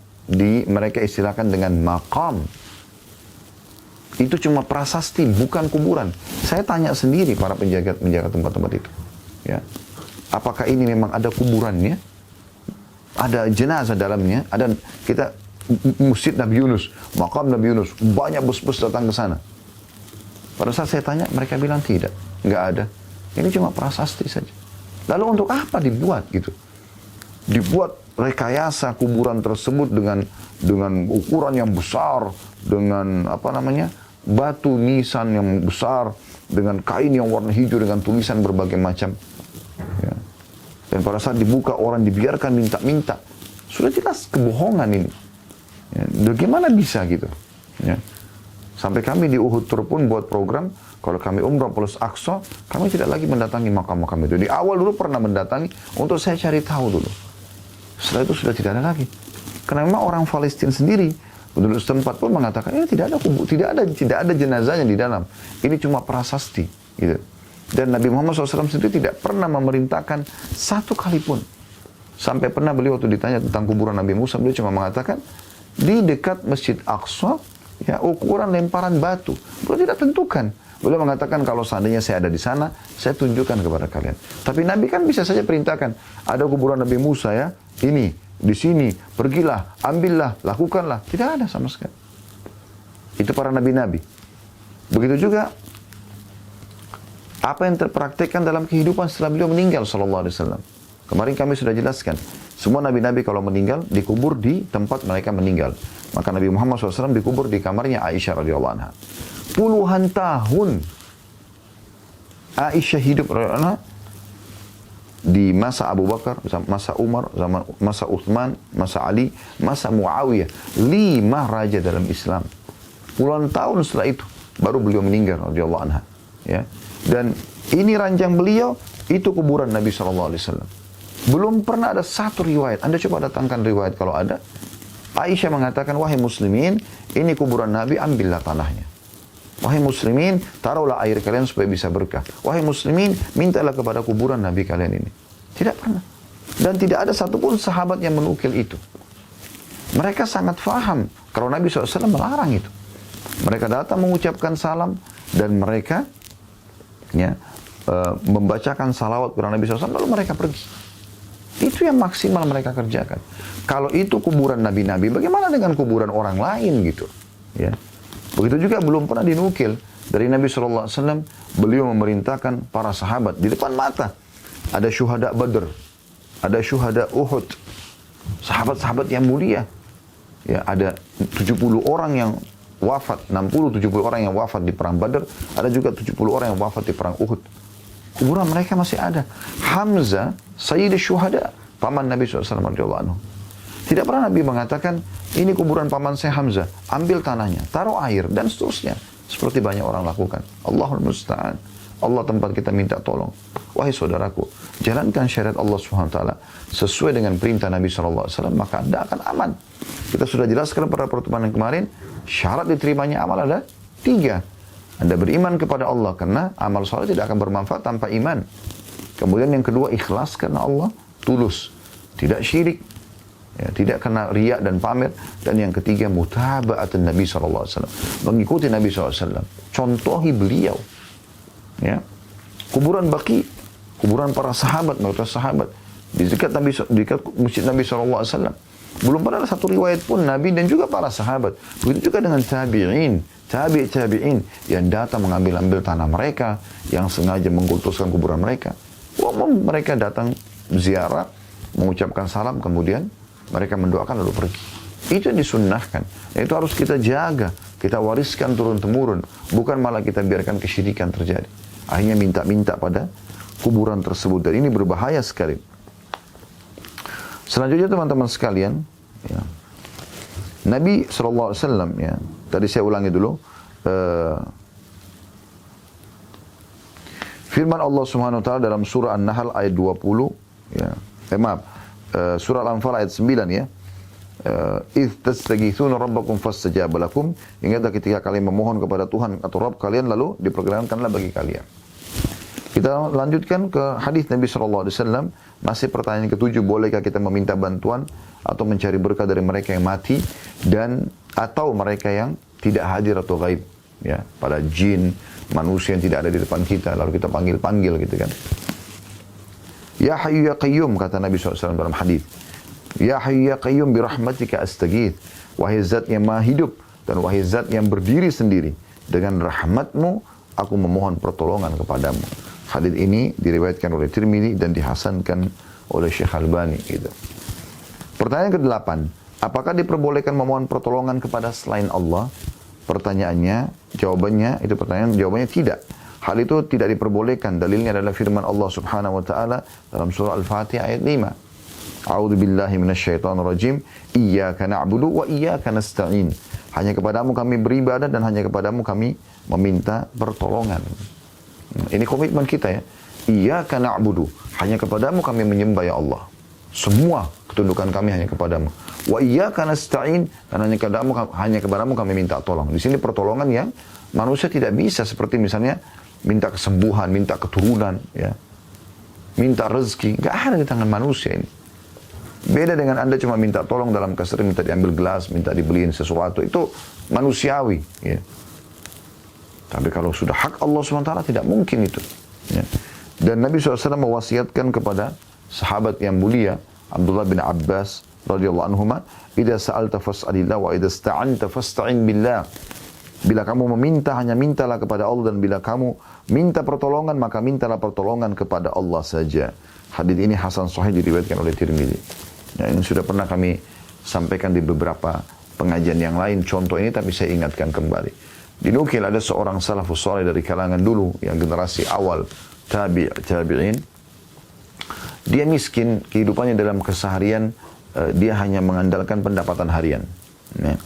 mereka istilahkan dengan maqam. Itu cuma prasasti, bukan kuburan. Saya tanya sendiri para penjaga tempat-tempat itu. Ya. Apakah ini memang ada kuburannya? Ada jenazah dalamnya? Ada kita masjid Nabi Yunus, makam Nabi Yunus, banyak bus-bus datang ke sana. Pada saat saya tanya, mereka bilang tidak, nggak ada. Ini cuma prasasti saja. Lalu untuk apa dibuat gitu? Dibuat rekayasa kuburan tersebut dengan ukuran yang besar, dengan batu nisan yang besar, dengan kain yang warna hijau dengan tulisan berbagai macam. Ya. Dan pada saat dibuka orang dibiarkan minta-minta. Sudah jelas kebohongan ini. Ya. Bagaimana bisa gitu? Ya. Sampai kami di Uhud Tour pun buat program, kalau kami umrah plus Aqsa, kami tidak lagi mendatangi makam-makam itu. Di awal dulu pernah mendatangi untuk saya cari tahu dulu. Setelah itu sudah tidak ada lagi. Karena memang orang Palestina sendiri, penduduk setempat pun mengatakan, ini tidak ada jenazahnya di dalam. Ini cuma prasasti. Gitu. Dan Nabi Muhammad SAW sendiri tidak pernah memerintahkan satu kali pun. Sampai pernah beliau waktu ditanya tentang kuburan Nabi Musa, beliau cuma mengatakan, di dekat Masjid Aqsa, ya, ukuran lemparan batu. Beliau tidak tentukan. Beliau mengatakan kalau seandainya saya ada di sana, saya tunjukkan kepada kalian. Tapi Nabi kan bisa saja perintahkan, ada kuburan Nabi Musa ya, ini, di sini, pergilah, ambillah, lakukanlah. Tidak ada sama sekali. Itu para nabi-nabi. Begitu juga apa yang terpraktekkan dalam kehidupan setelah beliau meninggal sallallahu alaihi wasallam. Kemarin kami sudah jelaskan, Semua nabi-nabi kalau meninggal dikubur di tempat mereka meninggal. Maka Nabi Muhammad SAW dikubur di kamarnya Aisyah radhiyallahu anha. Puluhan tahun Aisyah hidup radhiyallahu anha di masa Abu Bakar, masa Umar, masa Uthman, masa Ali, masa Muawiyah. 5 raja dalam Islam. Puluhan tahun setelah itu baru beliau meninggal radhiyallahu anha. Ya. Dan ini ranjang beliau, itu kuburan Nabi SAW. Belum pernah ada satu riwayat. Anda coba datangkan riwayat kalau ada. Aisyah mengatakan, wahai muslimin, ini kuburan Nabi, ambillah tanahnya. Wahai muslimin, taruhlah air kalian supaya bisa berkah. Wahai muslimin, mintalah kepada kuburan Nabi kalian ini. Tidak pernah. Dan tidak ada satupun sahabat yang menukil itu. Mereka sangat faham kalau Nabi SAW melarang itu. Mereka datang mengucapkan salam dan mereka membacakan salawat kepada Nabi SAW, lalu mereka pergi. Itu yang maksimal mereka kerjakan. Kalau itu kuburan nabi-nabi, bagaimana dengan kuburan orang lain gitu? Ya. Begitu juga belum pernah dinukil dari Nabi SAW, beliau memerintahkan para sahabat di depan mata. Ada syuhada Badr, ada syuhada Uhud, sahabat-sahabat yang mulia. Ya, ada 70 orang yang wafat, 60-70 orang yang wafat di perang Badr, ada juga 70 orang yang wafat di perang Uhud. Kuburan mereka masih ada. Hamzah, Sayyidul Syuhada, paman Nabi SAW radhiyallahu anhu. Tidak pernah Nabi mengatakan, ini kuburan paman saya Hamzah, ambil tanahnya, taruh air, dan seterusnya. Seperti banyak orang lakukan. Allahul Musta'an. Allah tempat kita minta tolong. Wahai saudaraku, jalankan syariat Allah SWT sesuai dengan perintah Nabi SAW, maka Anda akan aman. Kita sudah jelaskan pada pertemuan yang kemarin, syarat diterimanya amal ada 3. Anda beriman kepada Allah, karena amal soleh tidak akan bermanfaat tanpa iman. Kemudian yang kedua, ikhlas karena Allah, tulus, tidak syirik, ya, tidak kena riak dan pamer. Dan yang ketiga, mutaba'atun Nabi SAW, mengikuti Nabi SAW, contohi beliau. Ya, kuburan Baqi, kuburan para sahabat, mayoritas sahabat di dekat masjid Nabi SAW. Belum pernah ada satu riwayat pun Nabi dan juga para sahabat. Begitu juga dengan tabi'in, tabi'in yang datang mengambil tanah mereka, yang sengaja mengkultuskan kuburan mereka. Umum mereka datang ziarah, mengucapkan salam, kemudian mereka mendoakan lalu pergi. Itu yang disunnahkan. Itu harus kita jaga, kita wariskan turun-temurun, bukan malah kita biarkan kesyirikan terjadi. Akhirnya minta-minta pada kuburan tersebut, dan ini berbahaya sekali. Selanjutnya teman-teman sekalian, ya, Nabi SAW, ya, tadi saya ulangi dulu, firman Allah Subhanahu Wa Taala dalam surah An-Nahl ayat 20, ya, surah Al-Anfal ayat 9, ya. Idh tastaghithuna rabbakum fastajaba lakum. Ingatlah ketika kalian memohon kepada Tuhan atau Rabb kalian, lalu diperkenankanlah bagi kalian. Kita lanjutkan ke hadis Nabi SAW. Masih pertanyaan ke-7, bolehkah kita meminta bantuan atau mencari berkah dari mereka yang mati dan atau mereka yang tidak hadir atau gaib, ya, pada jin, manusia yang tidak ada di depan kita, lalu kita panggil gitu kan. Ya Hayyu ya Qayyum, kata Nabi SAW dalam hadis. Ya Hayyu ya Qayyum birahmatika astaghith. Wahai zat yang maha hidup dan wahai zat yang berdiri sendiri, dengan rahmatmu aku memohon pertolongan kepadamu. Hadis ini diriwayatkan oleh Tirmidzi dan dihasankan oleh Syekh Albani gitu. Pertanyaan ke-8, apakah diperbolehkan memohon pertolongan kepada selain Allah? Pertanyaannya, jawabannya tidak. Hal itu tidak diperbolehkan. Dalilnya adalah firman Allah Subhanahu wa taala dalam surah Al-Fatihah ayat 5. A'udzu billahi minasyaitonir rajim. Iyyaka na'budu wa iyyaka nasta'in. Hanya kepadamu kami beribadah dan hanya kepadamu kami meminta pertolongan. Ini komitmen kita, ya. Iyyaka na'budu, hanya kepadamu kami menyembah ya Allah. Semua ketundukan kami hanya kepadamu. Wa iyyaka nasta'in, dan hanya kepadamu kami minta tolong. Di sini pertolongan yang manusia tidak bisa, seperti misalnya minta kesembuhan, minta keturunan, ya. Minta rezeki, enggak ada di tangan manusia ini. Beda dengan Anda cuma minta tolong dalam kasar, minta diambil gelas, minta dibeliin sesuatu, itu manusiawi, ya. Tapi kalau sudah hak Allah SWT tidak mungkin itu, ya. Dan Nabi SAW mewasiatkan kepada sahabat yang mulia Abdullah bin Abbas radhiyallahu anhuma, "Idza sa'alta fas'alillah wa idza ista'anta fasta'in billah." Bila kamu meminta, hanya mintalah kepada Allah, dan bila kamu minta pertolongan, maka mintalah pertolongan kepada Allah saja. Hadis ini hasan sahih, diriwayatkan oleh Tirmidzi. Ya, ini sudah pernah kami sampaikan di beberapa pengajian yang lain contoh ini, tapi saya ingatkan kembali. Dinukil ada seorang salafus saleh dari kalangan dulu yang generasi awal tabi'in. Dia miskin, kehidupannya dalam keseharian dia hanya mengandalkan pendapatan harian. Ya.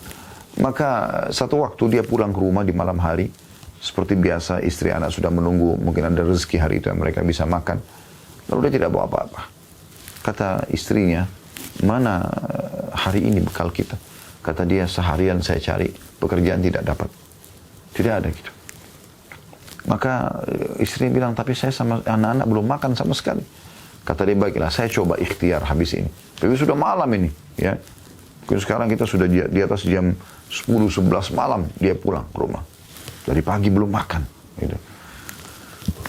Maka satu waktu dia pulang ke rumah di malam hari, seperti biasa istri anak sudah menunggu, mungkin ada rezeki hari itu yang mereka bisa makan. Lalu dia tidak bawa apa-apa. Kata istrinya, mana hari ini bekal kita? Kata dia, seharian saya cari, pekerjaan tidak dapat. Tidak ada gitu. Maka istrinya bilang, tapi saya sama anak-anak belum makan sama sekali. Kata dia, baiklah saya coba ikhtiar habis ini. Tapi sudah malam ini. Ya. Sekarang kita sudah di atas jam 10-11 malam dia pulang ke rumah. Dari pagi belum makan. Gitu.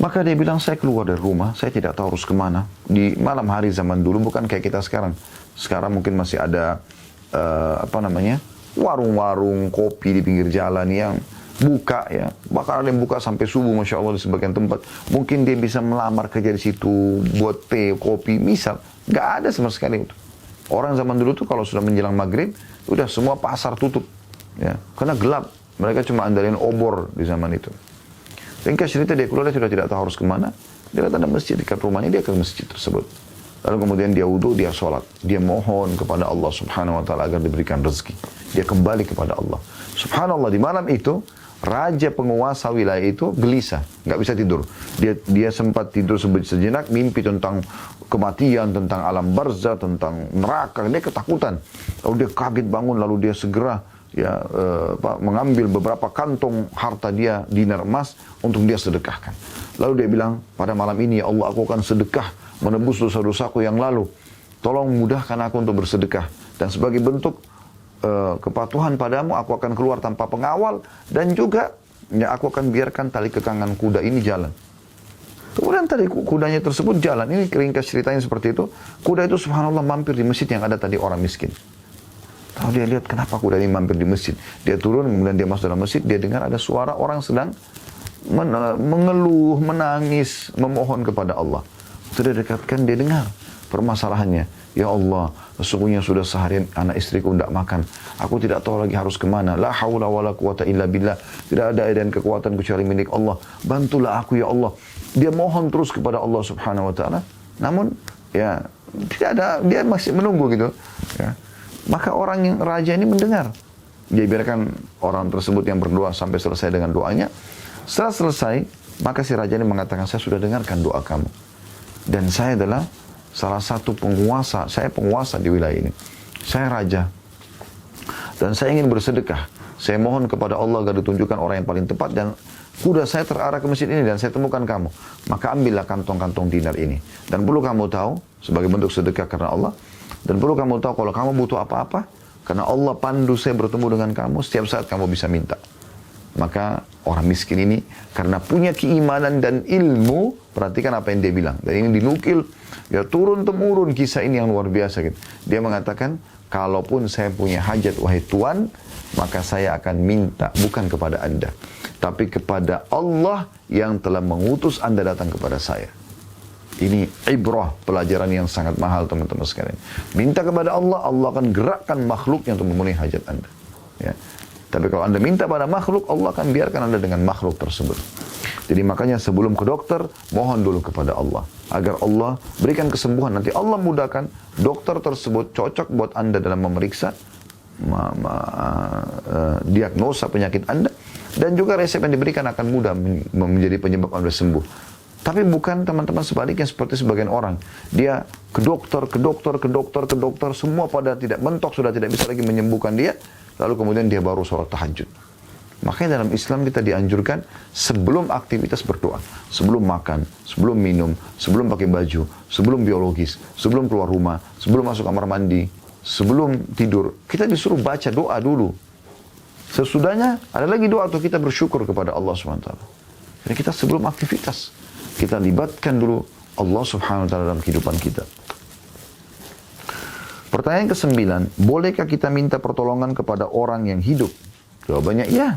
Maka dia bilang, saya keluar dari rumah, saya tidak tahu harus kemana. Di malam hari zaman dulu bukan kayak kita sekarang. Sekarang mungkin masih ada warung-warung kopi di pinggir jalan yang buka ya. Bahkan ada yang buka sampai subuh, Masya Allah di sebagian tempat. Mungkin dia bisa melamar kerja di situ, buat teh, kopi, misal. Nggak ada sama sekali itu. Orang zaman dulu tuh kalau sudah menjelang maghrib, udah semua pasar tutup. Ya, karena gelap. Mereka cuma andalin obor di zaman itu. Ringkas cerita dia keluar, dia sudah tidak tahu harus kemana. Dia lihat ada masjid dekat rumahnya, dia ke masjid tersebut. Lalu kemudian dia wudhu, dia sholat. Dia mohon kepada Allah subhanahu wa ta'ala agar diberikan rezeki. Dia kembali kepada Allah. Subhanallah, di malam itu, raja penguasa wilayah itu gelisah. Nggak bisa tidur. Dia sempat tidur sejenak, mimpi tentang kematian, tentang alam barzah, tentang neraka. Dia ketakutan. Lalu dia kaget bangun, lalu dia segera mengambil beberapa kantong harta dia, dinar emas, untuk dia sedekahkan. Lalu dia bilang, pada malam ini ya Allah, aku akan sedekah menebus dosa-dosaku yang lalu. Tolong mudahkan aku untuk bersedekah. Dan sebagai bentuk kepatuhan padamu, aku akan keluar tanpa pengawal. Dan juga ya, aku akan biarkan tali kekangan kuda ini jalan. Kemudian tadi kudanya tersebut jalan. Ini ringkas ceritanya seperti itu. Kuda itu subhanallah mampir di masjid yang ada tadi orang miskin. Lalu dia lihat, kenapa kuda ini mampir di masjid? Dia turun, kemudian dia masuk dalam masjid. Dia dengar ada suara orang sedang mengeluh, menangis, memohon kepada Allah. Sudah dekatkan, dia dengar permasalahannya. Ya Allah, sesungguhnya sudah seharian anak istriku tidak makan. Aku tidak tahu lagi harus kemana. La haula wa la quwata illa billah. Tidak ada dan kekuatan kecuali milik Allah. Bantulah aku ya Allah. Dia mohon terus kepada Allah subhanahu wa ta'ala. Namun, ya, tidak ada, dia masih menunggu gitu. Ya. Maka orang yang raja ini mendengar. Dia biarkan orang tersebut yang berdoa sampai selesai dengan doanya. Setelah selesai, maka si raja ini mengatakan, saya sudah dengarkan doa kamu. Dan saya adalah salah satu penguasa, saya penguasa di wilayah ini. Saya raja. Dan saya ingin bersedekah. Saya mohon kepada Allah agar ditunjukkan orang yang paling tepat, dan kuda saya terarah ke masjid ini dan saya temukan kamu. Maka ambillah kantong-kantong dinar ini. Dan perlu kamu tahu, sebagai bentuk sedekah karena Allah, dan perlu kamu tahu kalau kamu butuh apa-apa, karena Allah pandu saya bertemu dengan kamu, setiap saat kamu bisa minta. Maka orang miskin ini karena punya keimanan dan ilmu, perhatikan apa yang dia bilang. Dan ini dinukil, ya turun-temurun kisah ini yang luar biasa gitu. Dia mengatakan, kalaupun saya punya hajat wahai Tuhan, maka saya akan minta bukan kepada Anda, tapi kepada Allah yang telah mengutus Anda datang kepada saya. Ini ibrah, pelajaran yang sangat mahal teman-teman sekalian. Minta kepada Allah, Allah akan gerakkan makhluknya untuk memenuhi hajat Anda. Ya. Tapi kalau Anda minta pada makhluk, Allah akan biarkan Anda dengan makhluk tersebut. Jadi makanya sebelum ke dokter, mohon dulu kepada Allah. Agar Allah berikan kesembuhan. Nanti Allah mudahkan dokter tersebut cocok buat Anda dalam memeriksa, diagnosa penyakit Anda. Dan juga resep yang diberikan akan mudah menjadi penyebab Anda sembuh. Tapi bukan teman-teman sebaliknya seperti sebagian orang. Dia ke dokter, semua pada tidak mentok, sudah tidak bisa lagi menyembuhkan dia. Lalu kemudian dia baru sholat tahajud. Makanya dalam Islam kita dianjurkan sebelum aktivitas berdoa. Sebelum makan, sebelum minum, sebelum pakai baju, sebelum biologis, sebelum keluar rumah, sebelum masuk kamar mandi, sebelum tidur. Kita disuruh baca doa dulu. Sesudahnya ada lagi doa untuk kita bersyukur kepada Allah SWT. Jadi kita sebelum aktivitas, kita libatkan dulu Allah subhanahu wa ta'ala dalam kehidupan kita. Pertanyaan ke-9, bolehkah kita minta pertolongan kepada orang yang hidup? Jawabannya iya.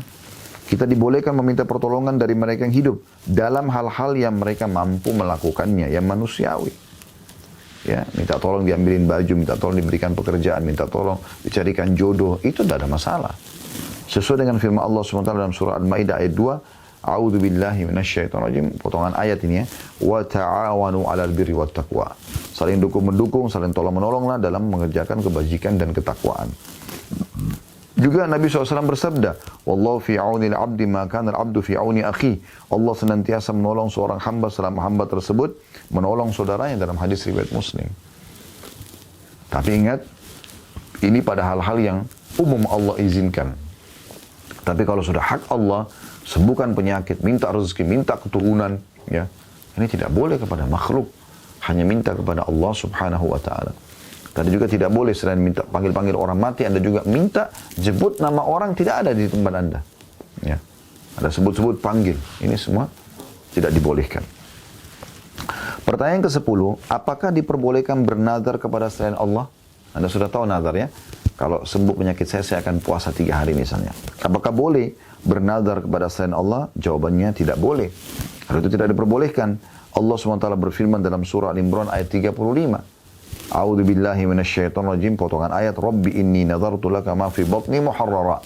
Kita dibolehkan meminta pertolongan dari mereka yang hidup dalam hal-hal yang mereka mampu melakukannya, yang manusiawi. ya, minta tolong diambilin baju, minta tolong diberikan pekerjaan, minta tolong dicarikan jodoh, itu tidak ada masalah. Sesuai dengan firman Allah SWT dalam surah Al-Maidah ayat 2, A'udzu billahi minasyaitonir rajim, potongan ayat ini ya, wa ta'awanu 'alal birri wat taqwa. Saling dukung-mendukung, saling tolong-menolonglah dalam mengerjakan kebajikan dan ketakwaan. Juga Nabi SAW bersabda, Wallahu fi auni al-abdi ma kana al-abdu fi auni akhi. Allah senantiasa menolong seorang hamba selama hamba tersebut menolong saudaranya, dalam hadis riwayat Muslim. Tapi ingat, ini pada hal-hal yang umum Allah izinkan. Tapi kalau sudah hak Allah, sembuhkan penyakit, minta rezeki, minta keturunan, ya, ini tidak boleh kepada makhluk, hanya minta kepada Allah Subhanahu wa taala. Tadi juga tidak boleh selain minta panggil-panggil orang mati, Anda juga minta jemput nama orang tidak ada di tempat Anda. Ya. Ada sebut-sebut panggil. Ini semua tidak dibolehkan. Pertanyaan ke-10, apakah diperbolehkan bernazar kepada selain Allah? Anda sudah tahu nazar ya. Kalau sembuh penyakit saya akan puasa 3 hari misalnya. Apakah boleh bernazar kepada selain Allah? Jawabannya tidak boleh. Kalau itu tidak diperbolehkan. Allah SWT berfirman dalam surah Al-Imran ayat 35. A'udzu billahi minasyaitonir rajim, potongan ayat, Rabbi inni nazartu laka ma fi batni muharrara.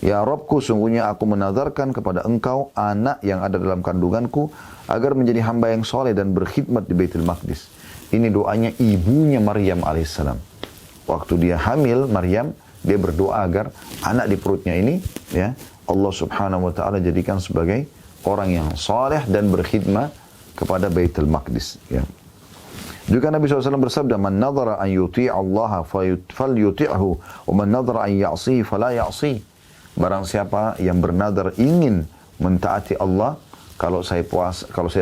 Ya Rabbku, sungguhnya aku menazarkan kepada engkau anak yang ada dalam kandunganku agar menjadi hamba yang soleh dan berkhidmat di Baitul Maqdis. Ini doanya ibunya Maryam alaihissalam. Waktu dia hamil, Maryam, dia berdoa agar anak di perutnya ini, ya, Allah Subhanahu wa taala jadikan sebagai orang yang saleh dan berkhidmat kepada Baitul Maqdis, ya. Juga Nabi SAW bersabda, "Man nadhara an yuti'a Allah falyuti'hu, wa man nadhara an ya'si fala ya'si." Barang siapa yang bernadar ingin mentaati Allah, kalau saya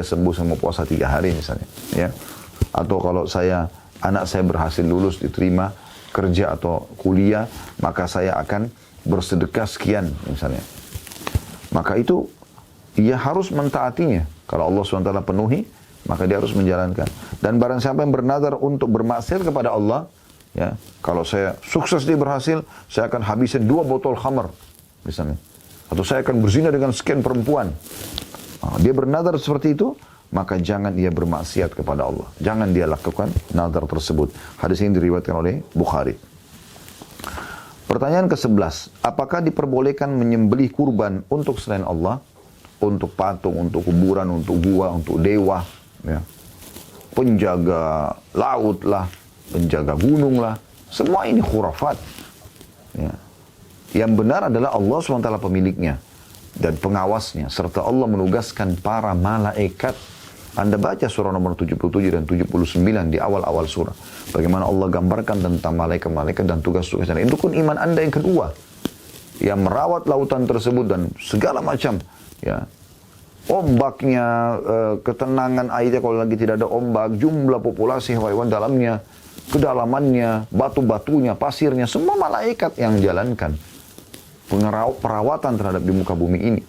sembuh saya mau puasa 3 hari misalnya, ya. Atau kalau anak saya berhasil lulus diterima kerja atau kuliah, maka saya akan bersedekah sekian misalnya. Maka itu ia harus mentaatinya. Kalau Allah SWT penuhi, maka dia harus menjalankan. Dan barang siapa yang bernazar untuk bermaksiat kepada Allah, ya, kalau saya sukses dia berhasil, saya akan habisin 2 botol khamar misalnya. Atau saya akan berzina dengan sekian perempuan. Nah, dia bernazar seperti itu, maka jangan dia bermaksiat kepada Allah. Jangan dia lakukan nazar tersebut. Hadis ini diriwayatkan oleh Bukhari. Pertanyaan ke-11, apakah diperbolehkan menyembelih kurban untuk selain Allah? Untuk patung, untuk kuburan, untuk gua, untuk dewa, ya. Penjaga laut lah, penjaga gunung lah. Semua ini khurafat. Ya. Yang benar adalah Allah SWT pemiliknya dan pengawasnya. Serta Allah menugaskan para malaikat. Anda baca surah nomor 77 dan 79 di awal-awal surah. Bagaimana Allah gambarkan tentang malaikat-malaikat dan tugas-tugasnya. Itu pun iman Anda yang kedua. Yang merawat lautan tersebut dan segala macam. Ya, ombaknya, ketenangan airnya kalau lagi tidak ada ombak, jumlah populasi hewan dalamnya, kedalamannya, batu-batunya, pasirnya, semua malaikat yang jalankan perawatan terhadap di muka bumi ini.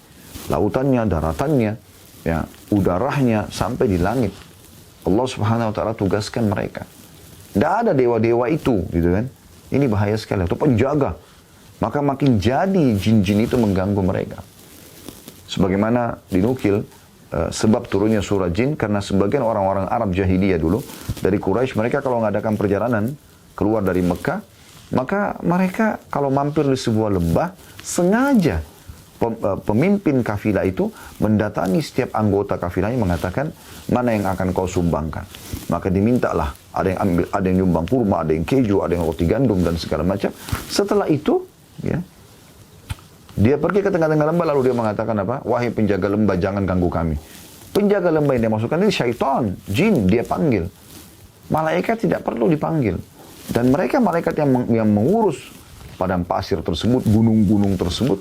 Lautannya, daratannya, ya, udaranya sampai di langit. Allah Subhanahu wa taala tugaskan mereka. Tidak ada dewa-dewa itu, gitu kan. Ini bahaya sekali, itu penjaga. Maka makin jadi jin-jin itu mengganggu mereka. Sebagaimana dinukil sebab turunnya surah jin karena sebagian orang-orang Arab jahiliyah dulu dari Quraisy, mereka kalau mengadakan perjalanan keluar dari Mekah, maka mereka kalau mampir di sebuah lembah sengaja pemimpin kafilah itu mendatangi setiap anggota kafilahnya mengatakan mana yang akan kau sumbangkan. Maka dimintalah, ada yang ambil, ada yang nyumbang kurma, ada yang keju, ada yang roti gandum dan segala macam. Setelah itu, ya, dia pergi ke tengah-tengah lembah lalu dia mengatakan apa? Wahai penjaga lembah, jangan ganggu kami. Penjaga lembah yang dia masukkan ini syaitan, jin, dia panggil. Malaikat tidak perlu dipanggil. Dan mereka malaikat yang mengurus padang pasir tersebut, gunung-gunung tersebut,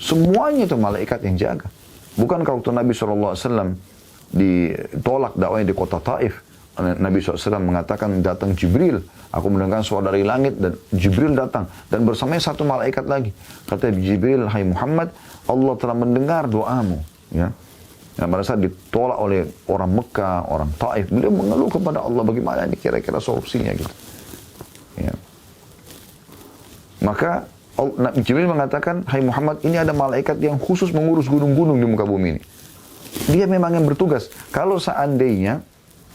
semuanya itu malaikat yang jaga. Bukan kalau Nabi SAW ditolak dakwanya di kota Taif, Nabi SAW mengatakan datang Jibril, aku mendengar suara dari langit dan Jibril datang dan bersamanya satu malaikat lagi. Kata Jibril, hai Muhammad, Allah telah mendengar doamu. Ya. Dan pada saat ditolak oleh orang Mekah, orang Taif, beliau mengeluh kepada Allah bagaimana ini kira-kira solusinya gitu. Ya. Maka Jibril mengatakan, hai Muhammad, ini ada malaikat yang khusus mengurus gunung-gunung di muka bumi ini. Dia memang yang bertugas. Kalau seandainya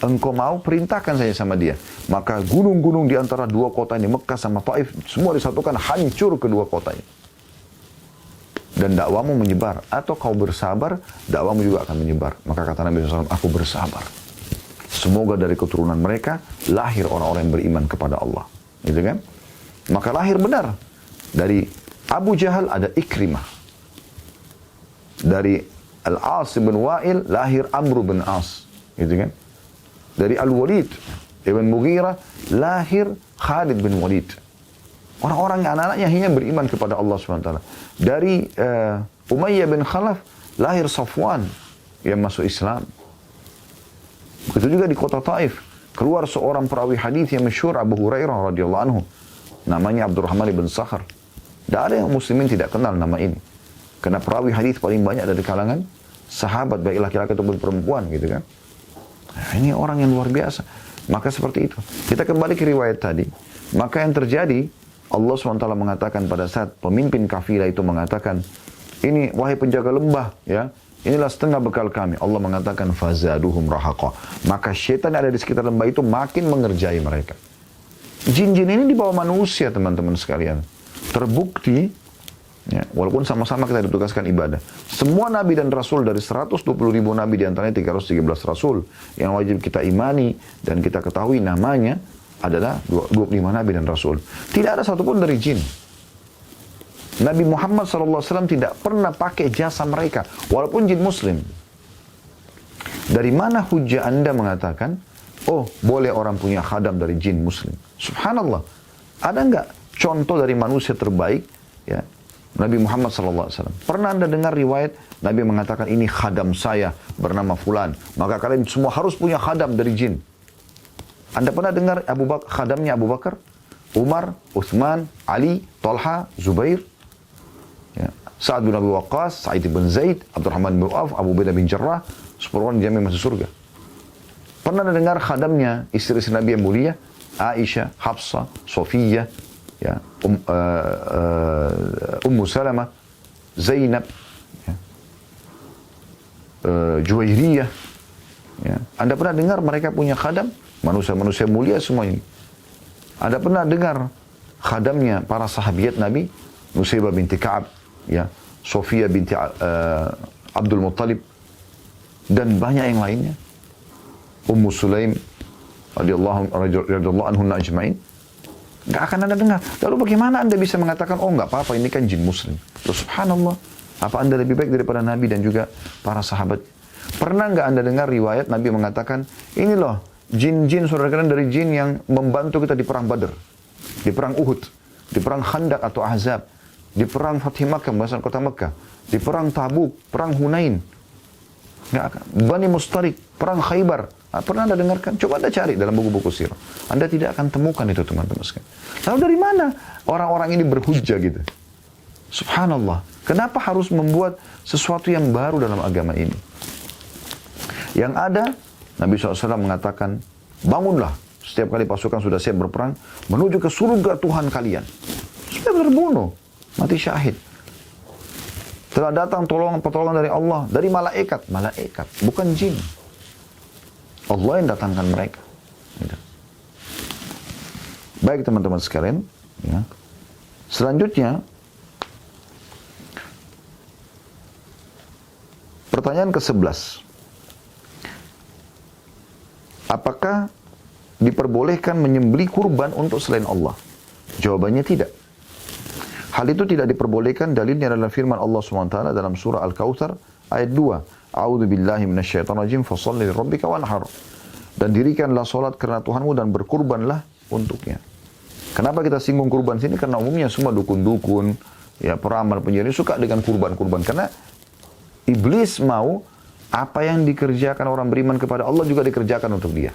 engkau mau, perintahkan saja sama dia. Maka gunung-gunung di antara dua kota ini, Mekah sama Taif, semua disatukan, hancur kedua kota ini. Dan dakwamu menyebar. Atau kau bersabar, dakwamu juga akan menyebar. Maka kata Nabi SAW, aku bersabar. Semoga dari keturunan mereka, lahir orang-orang yang beriman kepada Allah. Gitu kan? Maka lahir benar. Dari Abu Jahal ada Ikrimah. Dari Al-As bin Wa'il, lahir Amr bin As. Gitu kan? Dari Al-Walid Ibn Mughirah lahir Khalid bin Walid. Orang-orang yang anak-anaknya hanya beriman kepada Allah SWT. Dari Umayyah bin Khalaf lahir Safwan yang masuk Islam. Begitu juga di kota Taif keluar seorang perawi hadis yang masyhur, Abu Hurairah radhiyallahu anhu. Namanya Abdurrahman bin Sakhar. Tidak ada yang muslimin tidak kenal nama ini. Karena perawi hadis paling banyak dari kalangan sahabat, baik laki-laki ataupun perempuan gitu kan. Nah, ini orang yang luar biasa. Maka seperti itu. Kita kembali ke riwayat tadi. Maka yang terjadi, Allah SWT mengatakan pada saat pemimpin kafilah itu mengatakan, ini wahai penjaga lembah, ya, inilah setengah bekal kami. Allah mengatakan, fazaduhum rahaqa. Maka syaitan yang ada di sekitar lembah itu makin mengerjai mereka. Jin-jin ini di bawah manusia, teman-teman sekalian. Terbukti, ya, walaupun sama-sama kita ditugaskan ibadah. Semua nabi dan rasul dari 120.000 nabi, diantaranya 313 rasul yang wajib kita imani dan kita ketahui namanya adalah 25 nabi dan rasul. Tidak ada satupun dari jin. Nabi Muhammad SAW tidak pernah pakai jasa mereka, walaupun jin muslim. Dari mana hujah Anda mengatakan, oh boleh orang punya khadam dari jin muslim? Subhanallah. Ada nggak contoh dari manusia terbaik, ya, Nabi Muhammad SAW. Pernah Anda dengar riwayat Nabi mengatakan ini khadam saya bernama Fulan. Maka kalian semua harus punya khadam dari jin. Anda pernah dengar khadamnya Abu Bakar, Umar, Uthman, Ali, Talha, Zubair, ya, Sa'ad bin Abi Waqqas, Sa'id bin Zaid, Abdurrahman bin Auf, Abu Ubaidah bin Jarrah, 10 orang dijamin masuk surga. Pernah Anda dengar khadamnya istri-istri Nabi yang mulia, Aisyah, Hafsah, Sofiyah, ya, Ummu Salamah, Zainab, ya, Juwairiyah. Ya. Anda pernah dengar mereka punya khadam? Manusia-manusia mulia semua ini. Anda pernah dengar khadamnya para sahabiat Nabi? Nusaybah binti Ka'ab, ya, Sofiyah binti Abdul Muttalib, dan banyak yang lainnya. Ummu Sulaim radhiyallahu anhunna ajma'in. Nggak akan Anda dengar. Lalu bagaimana Anda bisa mengatakan, oh nggak apa-apa, ini kan jin muslim. Loh, subhanallah. Apa Anda lebih baik daripada Nabi dan juga para sahabat? Pernah nggak Anda dengar riwayat Nabi mengatakan, ini loh, jin-jin saudara kalian dari jin yang membantu kita di perang Badr, di perang Uhud, di perang Khandaq atau Ahzab, di perang Fath Makkah, pembebasan kota Makkah, di perang Tabuk, perang Hunain, nggak akan. Bani Mustalik, perang Khaybar. Pernah Anda dengarkan? Coba Anda cari dalam buku-buku sirah. Anda tidak akan temukan itu, teman-teman sekalian. Lalu dari mana orang-orang ini berhujjah gitu? Subhanallah. Kenapa harus membuat sesuatu yang baru dalam agama ini? Yang ada, Nabi SAW mengatakan, bangunlah setiap kali pasukan sudah siap berperang, menuju ke surga Tuhan kalian. Supaya terbunuh, mati syahid. Telah datang pertolongan dari Allah, dari malaikat. Malaikat, bukan jin. Allah yang datangkan mereka. Gitu. Baik teman-teman sekalian. Ya. Selanjutnya, pertanyaan ke-11. Apakah diperbolehkan menyembelih kurban untuk selain Allah? Jawabannya tidak. Hal itu tidak diperbolehkan, dalilnya adalah firman Allah SWT dalam surah Al-Kautsar ayat 2. A'udzu billahi minasyaitonir rajim, fasholli lirabbika wanhar. Dan dirikanlah salat karena Tuhanmu dan berkurbanlah untuknya. Kenapa kita singgung kurban sini? Karena umumnya semua dukun-dukun, ya, peramal, penyiar suka dengan kurban-kurban. Karena iblis mau apa yang dikerjakan orang beriman kepada Allah juga dikerjakan untuk dia.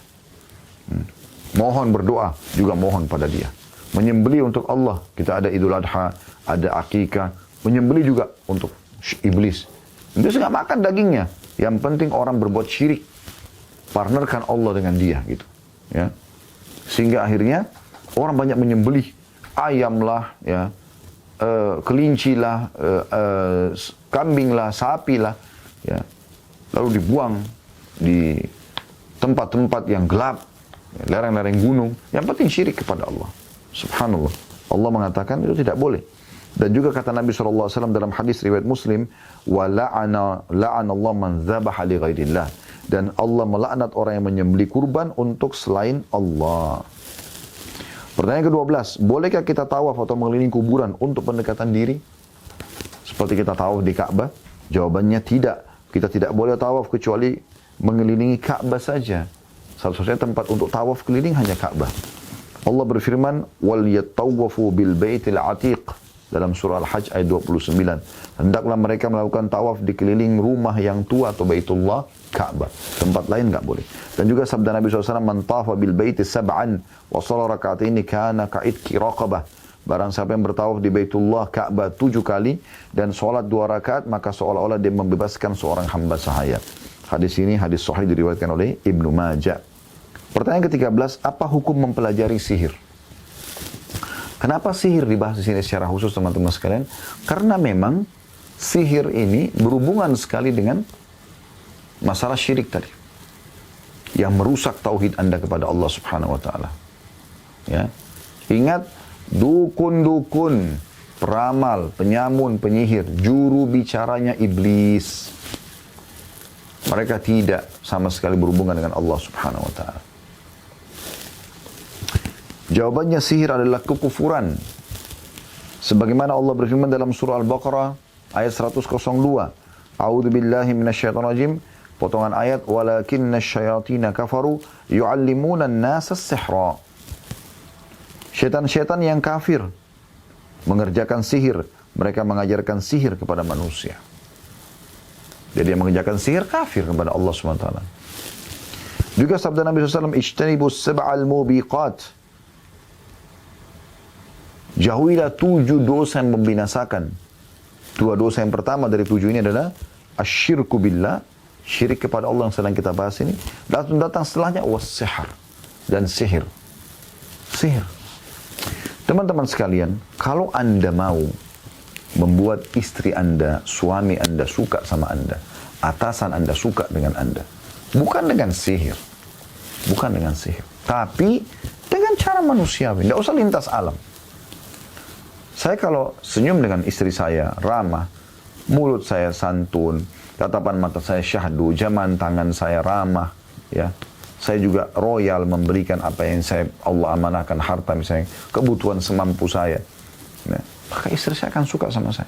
Mohon berdoa juga mohon pada dia. Menyembelih untuk Allah. Kita ada Idul Adha, ada Akikah. Menyembelih juga untuk iblis. Iblis nggak makan dagingnya. Yang penting orang berbuat syirik. Partnerkan Allah dengan dia gitu. Ya. Sehingga akhirnya orang banyak menyembelih. Ayam lah, ya, kelinci lah, kambing lah, sapi lah. Ya. Lalu dibuang di tempat-tempat yang gelap, lereng-lereng gunung. Yang penting syirik kepada Allah. Subhanallah. Allah mengatakan itu tidak boleh. Dan juga kata Nabi SAW dalam hadis riwayat Muslim, wa la'ana Allah man dzabaha li ghairillah. Dan Allah melaknat orang yang menyembelih kurban untuk selain Allah. Pertanyaan ke-12, bolehkah kita tawaf atau mengelilingi kuburan untuk pendekatan diri? Seperti kita tawaf di Ka'bah? Jawabannya tidak. Kita tidak boleh tawaf kecuali mengelilingi Ka'bah saja. Satu-satunya tempat untuk tawaf keliling hanya Ka'bah. Allah berfirman, wal yattawafu bil baitil atiq dalam surah Al-Hajj ayat 29. Hendaklah mereka melakukan tawaf di keliling rumah yang tua atau Baitullah Ka'bah. Tempat lain enggak boleh. Dan juga sabda Nabi SAW, man tafa bil baiti sab'an wa shalla raka'ataini kana ka'idki raqabah. Barang siapa yang bertawaf di Baitullah Ka'bah 7 kali dan sholat 2 rakaat, maka seolah-olah dia membebaskan seorang hamba sahaya. Hadis ini hadis sahih diriwayatkan oleh Ibnu Majah. Pertanyaan ke-13, apa hukum mempelajari sihir? Kenapa sihir dibahas di sini secara khusus teman-teman sekalian? Karena memang sihir ini berhubungan sekali dengan masalah syirik tadi. Yang merusak tauhid Anda kepada Allah Subhanahu wa taala. Ya. Ingat, dukun-dukun, peramal, penyamun, penyihir, juru bicaranya iblis. Mereka tidak sama sekali berhubungan dengan Allah Subhanahu wa taala. Jawabannya sihir adalah kekufuran. Sebagaimana Allah berfirman dalam surah Al-Baqarah ayat 102. A'udzu billahi minasyaitonir rajim. Potongan ayat walakinna syayatina kafaru yu'allimuna an-nasa as-sihra. Syaitan-syaitan yang kafir mengerjakan sihir, mereka mengajarkan sihir kepada manusia. Jadi yang mengerjakan sihir kafir kepada Allah SWT. Juga sabda Nabi SAW, ijtanibus sab'al mubiqat. Jauhilah 7 dosa yang membinasakan. 2 dosa yang pertama dari 7 ini adalah asyirku billah, syirik kepada Allah yang sedang kita bahas ini. Datang setelahnya was-sihar, dan sihir. Sihir. Teman-teman sekalian, kalau Anda mau membuat istri Anda, suami Anda suka sama Anda, atasan Anda suka dengan Anda, bukan dengan sihir. Bukan dengan sihir. Tapi dengan cara manusiawi. Tidak usah lintas alam. Saya kalau senyum dengan istri saya, ramah, mulut saya santun, tatapan mata saya syahdu, jaman tangan saya ramah, ya. Saya juga royal memberikan apa yang Allah amanahkan, harta misalnya, kebutuhan semampu saya. Ya. Maka istri saya akan suka sama saya.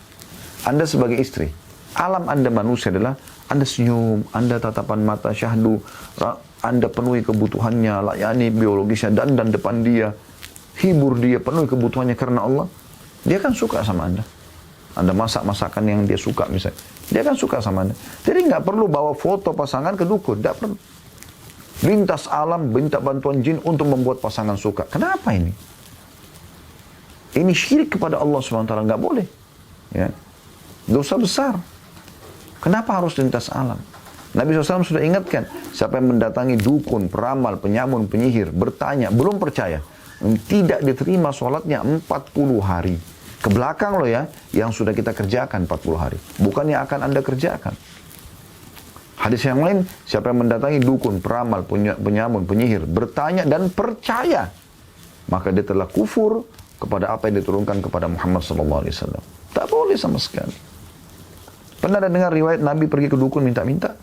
Anda sebagai istri, alam Anda manusia adalah Anda senyum, Anda tatapan mata syahdu, Anda penuhi kebutuhannya, layani biologisnya, dan depan dia, hibur dia, penuhi kebutuhannya karena Allah. Dia kan suka sama Anda. Anda masak masakan yang dia suka misalnya. Dia kan suka sama Anda. Jadi nggak perlu bawa foto pasangan ke dukun. Nggak perlu. Lintas alam, minta bantuan jin untuk membuat pasangan suka. Kenapa ini? Ini syirik kepada Allah SWT. Nggak boleh. Ya. Dosa besar. Kenapa harus lintas alam? Nabi SAW sudah ingatkan. Siapa yang mendatangi dukun, peramal, penyamun, penyihir, bertanya, belum percaya. Tidak diterima sholatnya 40 hari. Ke belakang loh ya, yang sudah kita kerjakan 40 hari. Bukan yang akan Anda kerjakan. Hadis yang lain, siapa yang mendatangi dukun, peramal, penyamun, penyihir, bertanya dan percaya, maka dia telah kufur kepada apa yang diturunkan kepada Muhammad SAW. Tak boleh sama sekali. Pernah ada dengar riwayat Nabi pergi ke dukun minta-minta?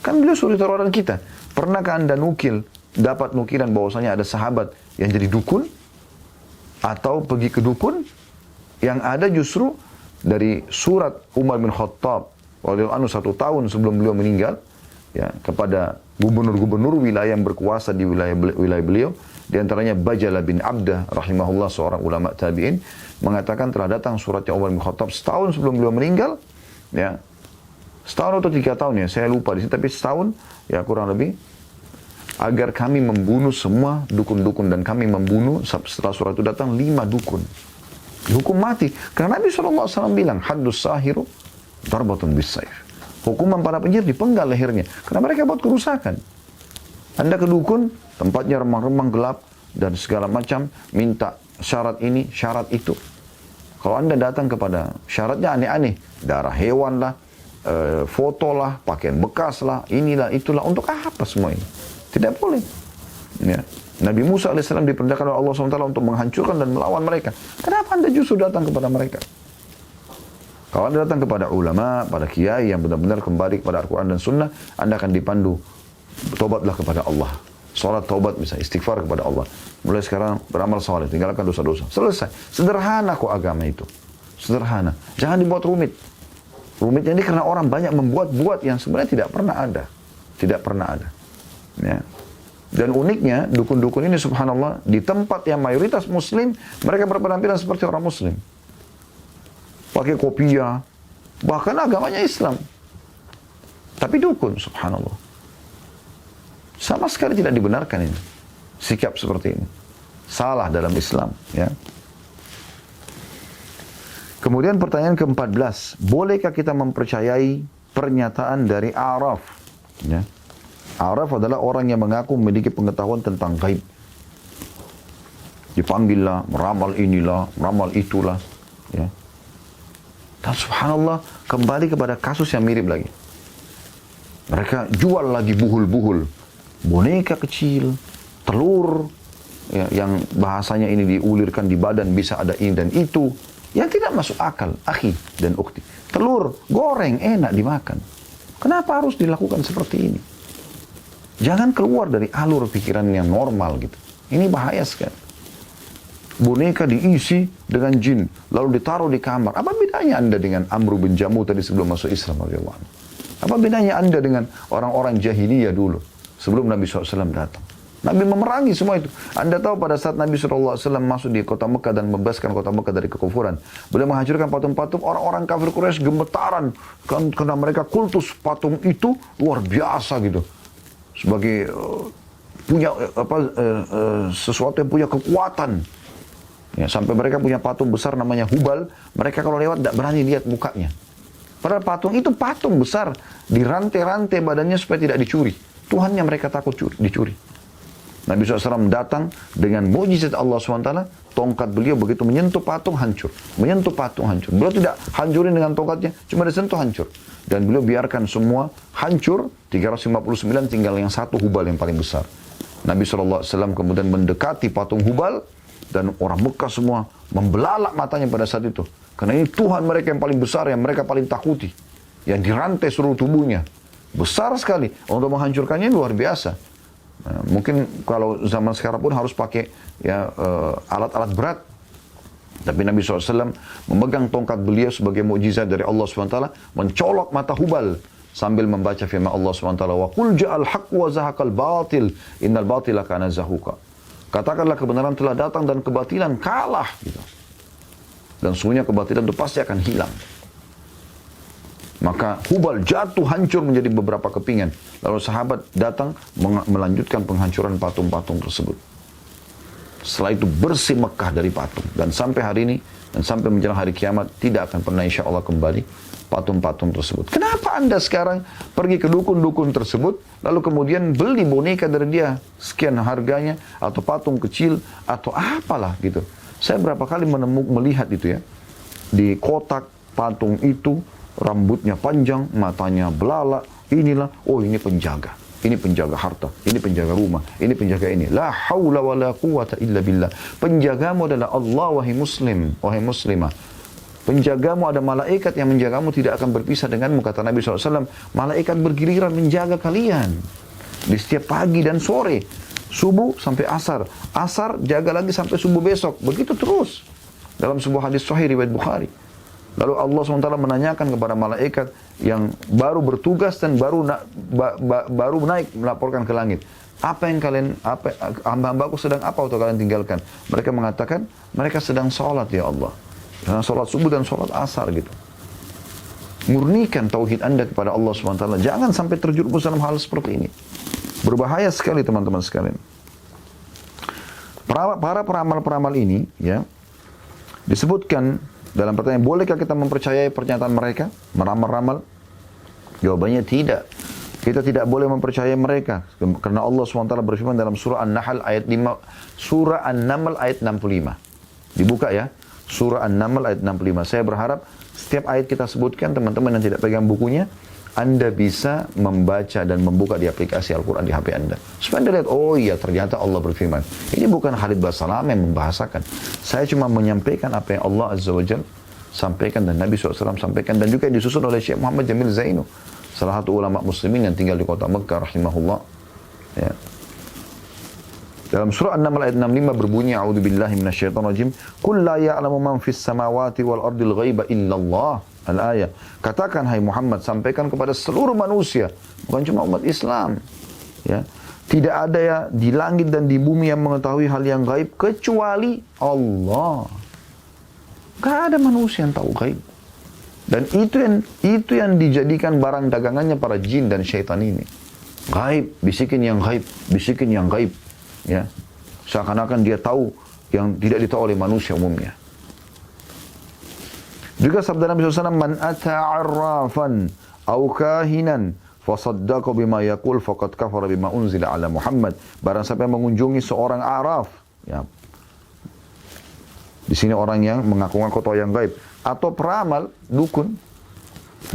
Kan beliau suruh orang kita. Pernahkah Anda dapat nukilan bahwasanya ada sahabat yang jadi dukun? Atau pergi ke dukun? Yang ada justru dari surat Umar bin Khattab radhiyallahu anhu 1 tahun sebelum beliau meninggal, ya, kepada gubernur-gubernur wilayah yang berkuasa di wilayah beliau, di antaranya Bajalah bin Abdah rahimahullah, seorang ulama tabi'in, mengatakan telah datang suratnya Umar bin Khattab setahun sebelum beliau meninggal, ya, setahun atau 3 tahun ya, saya lupa di sini, tapi setahun ya kurang lebih, agar kami membunuh semua dukun-dukun, dan kami membunuh setelah surat itu datang 5 dukun. Hukum mati. Karena Nabi SAW bilang, haddus sahiru darbatun bisayf. Hukuman para penyihir dipenggal lehernya. Karena mereka buat kerusakan. Anda ke dukun, tempatnya remang-remang gelap, dan segala macam, minta syarat ini, syarat itu. Kalau Anda datang kepada syaratnya aneh-aneh, darah hewan lah, foto lah, pakaian bekas lah, inilah, itulah, untuk apa semua ini? Tidak boleh. Ya. Nabi Musa AS diperintahkan oleh Allah SWT untuk menghancurkan dan melawan mereka. Kenapa Anda justru datang kepada mereka? Kalau Anda datang kepada ulama, pada kiai yang benar-benar kembali kepada Al-Quran dan Sunnah, Anda akan dipandu. Tobatlah kepada Allah. Salat taubat bisa, istighfar kepada Allah. Mulai sekarang beramal saleh, tinggalkan dosa-dosa. Selesai. Sederhana kok agama itu. Sederhana. Jangan dibuat rumit. Rumitnya ini karena orang banyak membuat-buat yang sebenarnya tidak pernah ada. Tidak pernah ada. Ya. Dan uniknya, dukun-dukun ini subhanallah, di tempat yang mayoritas muslim, mereka berpenampilan seperti orang muslim. Pakai kopiah, bahkan agamanya Islam. Tapi dukun, subhanallah. Sama sekali tidak dibenarkan ini. Sikap seperti ini. Salah dalam Islam. Ya. Kemudian pertanyaan ke-14. Bolehkah kita mempercayai pernyataan dari A'raf? Ya. A'raf adalah orang yang mengaku memiliki pengetahuan tentang gaib. Dipanggillah, meramal inilah, meramal itulah. Ya. Dan subhanallah, kembali kepada kasus yang mirip lagi. Mereka jual lagi buhul-buhul. Boneka kecil, telur, ya, yang bahasanya ini diulirkan di badan bisa ada ini dan itu. Yang tidak masuk akal, akhi dan ukhti. Telur, goreng, enak dimakan. Kenapa harus dilakukan seperti ini? Jangan keluar dari alur pikiran yang normal gitu. Ini bahaya sekali. Boneka diisi dengan jin, lalu ditaruh di kamar. Apa bedanya Anda dengan Amr bin Jamuh tadi sebelum masuk Islam? Apa bedanya Anda dengan orang-orang jahiliyah dulu, sebelum Nabi SAW datang? Nabi memerangi semua itu. Anda tahu pada saat Nabi SAW masuk di kota Mekah dan membebaskan kota Mekah dari kekufuran, beliau menghancurkan patung-patung, orang-orang kafir Quraisy gemetaran karena mereka kultus patung itu luar biasa gitu. Sebagai punya sesuatu yang punya kekuatan. Ya, sampai mereka punya patung besar namanya Hubal, mereka kalau lewat tidak berani lihat mukanya. Padahal patung itu patung besar, dirantai-rantai badannya supaya tidak dicuri. Tuhannya mereka takut dicuri. Nabi SAW datang dengan mukjizat Allah SWT, tongkat beliau begitu menyentuh patung hancur. Menyentuh patung hancur. Beliau tidak hancurin dengan tongkatnya, cuma disentuh hancur. Dan beliau biarkan semua hancur, 359 tinggal yang satu Hubal yang paling besar. Nabi SAW kemudian mendekati patung Hubal, dan orang Mekah semua membelalak matanya pada saat itu. Karena ini Tuhan mereka yang paling besar, yang mereka paling takuti. Yang dirantai seluruh tubuhnya. Besar sekali. Untuk menghancurkannya luar biasa. Nah, mungkin kalau zaman sekarang pun harus pakai ya, alat-alat berat. Tapi Nabi SAW memegang tongkat beliau sebagai mukjizat dari Allah SWT. Mencolok mata Hubal. Sambil membaca firman Allah SWT. Wa qul ja'al haqq wa zahaqal batil. Innal batila kana zahuqa. Katakanlah kebenaran telah datang dan kebatilan kalah. Gitu. Dan sungguhnya kebatilan itu pasti akan hilang. Maka Hubal jatuh hancur menjadi beberapa kepingan. Lalu sahabat datang melanjutkan penghancuran patung-patung tersebut. Setelah itu bersih Mekah dari patung. Dan sampai hari ini, dan sampai menjelang hari kiamat, tidak akan pernah insya Allah kembali patung-patung tersebut. Kenapa Anda sekarang pergi ke dukun-dukun tersebut, lalu kemudian beli boneka dari dia, sekian harganya, atau patung kecil, atau apalah gitu. Saya berapa kali melihat itu ya, di kotak patung itu, rambutnya panjang, matanya belalak, inilah, oh ini penjaga harta, ini penjaga rumah, ini penjaga ini. La haula wa la quwata illa billah. Penjagamu adalah Allah, wahai muslim, wahai muslimah. Penjagamu ada malaikat yang menjagamu tidak akan berpisah denganmu, kata Nabi SAW. Malaikat bergiliran menjaga kalian di setiap pagi dan sore, subuh sampai asar, asar jaga lagi sampai subuh besok, begitu terus. Dalam sebuah hadis sahih riwayat Bukhari. Lalu Allah SWT menanyakan kepada malaikat yang baru bertugas dan baru naik melaporkan ke langit. Apa yang kalian, hamba-hambaku sedang apa untuk kalian tinggalkan? Mereka mengatakan, mereka sedang sholat ya Allah. Karena sholat subuh dan sholat asar gitu. Murnikan tauhid Anda kepada Allah SWT. Jangan sampai terjerumus dalam hal seperti ini. Berbahaya sekali teman-teman sekalian. Para peramal-peramal ini ya, disebutkan dalam pertanyaan, bolehkah kita mempercayai pernyataan mereka? Meramal-ramal? Jawabannya tidak. Kita tidak boleh mempercayai mereka. Karena Allah SWT berfirman dalam surah An-Nahl ayat 5, surah An-Naml ayat 65. Dibuka ya. Surah An-Naml ayat 65. Saya berharap setiap ayat kita sebutkan, teman-teman yang tidak pegang bukunya, Anda bisa membaca dan membuka di aplikasi Al-Quran di HP Anda. Supaya Anda lihat, oh iya ternyata Allah berfirman. Ini bukan Khalid Basalam yang membahasakan. Saya cuma menyampaikan apa yang Allah Azza wa Jalla sampaikan dan Nabi SAW sampaikan. Dan juga disusun oleh Syekh Muhammad Jamil Zainu, salah satu ulama muslimin yang tinggal di kota Mekah rahimahullah. Ya. Dalam surah An-Naml ayat 65 berbunyi, A'udzubillahi minasyaitonirrajim, "Qul la ya'lamu man fis samawati wal ardil ghaiba illallah." Al-ayah. Katakan hai Muhammad, sampaikan kepada seluruh manusia, bukan cuma umat Islam. Ya. Tidak ada ya di langit dan di bumi yang mengetahui hal yang gaib kecuali Allah. Gak ada manusia yang tahu gaib. Dan itu yang dijadikan barang dagangannya para jin dan syaitan ini. Gaib, bisikin yang gaib, bisikin yang gaib. Ya. Seakan-akan dia tahu yang tidak ditahu oleh manusia umumnya. Juga sabda Nabi SAW, "Man ata'arrafan au kahinan fasaddaqa bima yaqul faqad kafara bima unzila ala Muhammad." Barang siapa yang mengunjungi seorang araf, ya. Di sini orang yang mengaku-ngaku tahu yang gaib atau peramal, dukun.